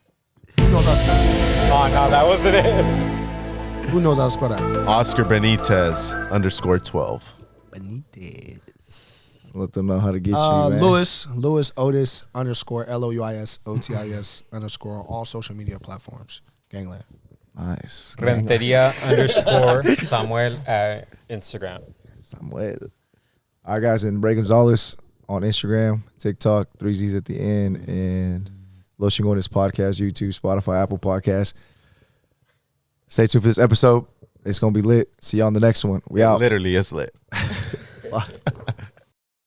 Who knows how to spell that? Oh, no, that wasn't it. Who knows how to spell that? Oscar Benitez _12. Benitez. Let them know how to get you, man. Lewis Otis _ LOUISOTIS _ on all social media platforms. Gangland. Nice. Renteria _ Samuel at Instagram. Samuel. All right, guys, and Ray Gonzalez on Instagram, TikTok, 3 Z's at the end, and Los Chingones podcast, YouTube, Spotify, Apple Podcasts. Stay tuned for this episode. It's gonna be lit. See you on the next one. We out. Literally, it's lit.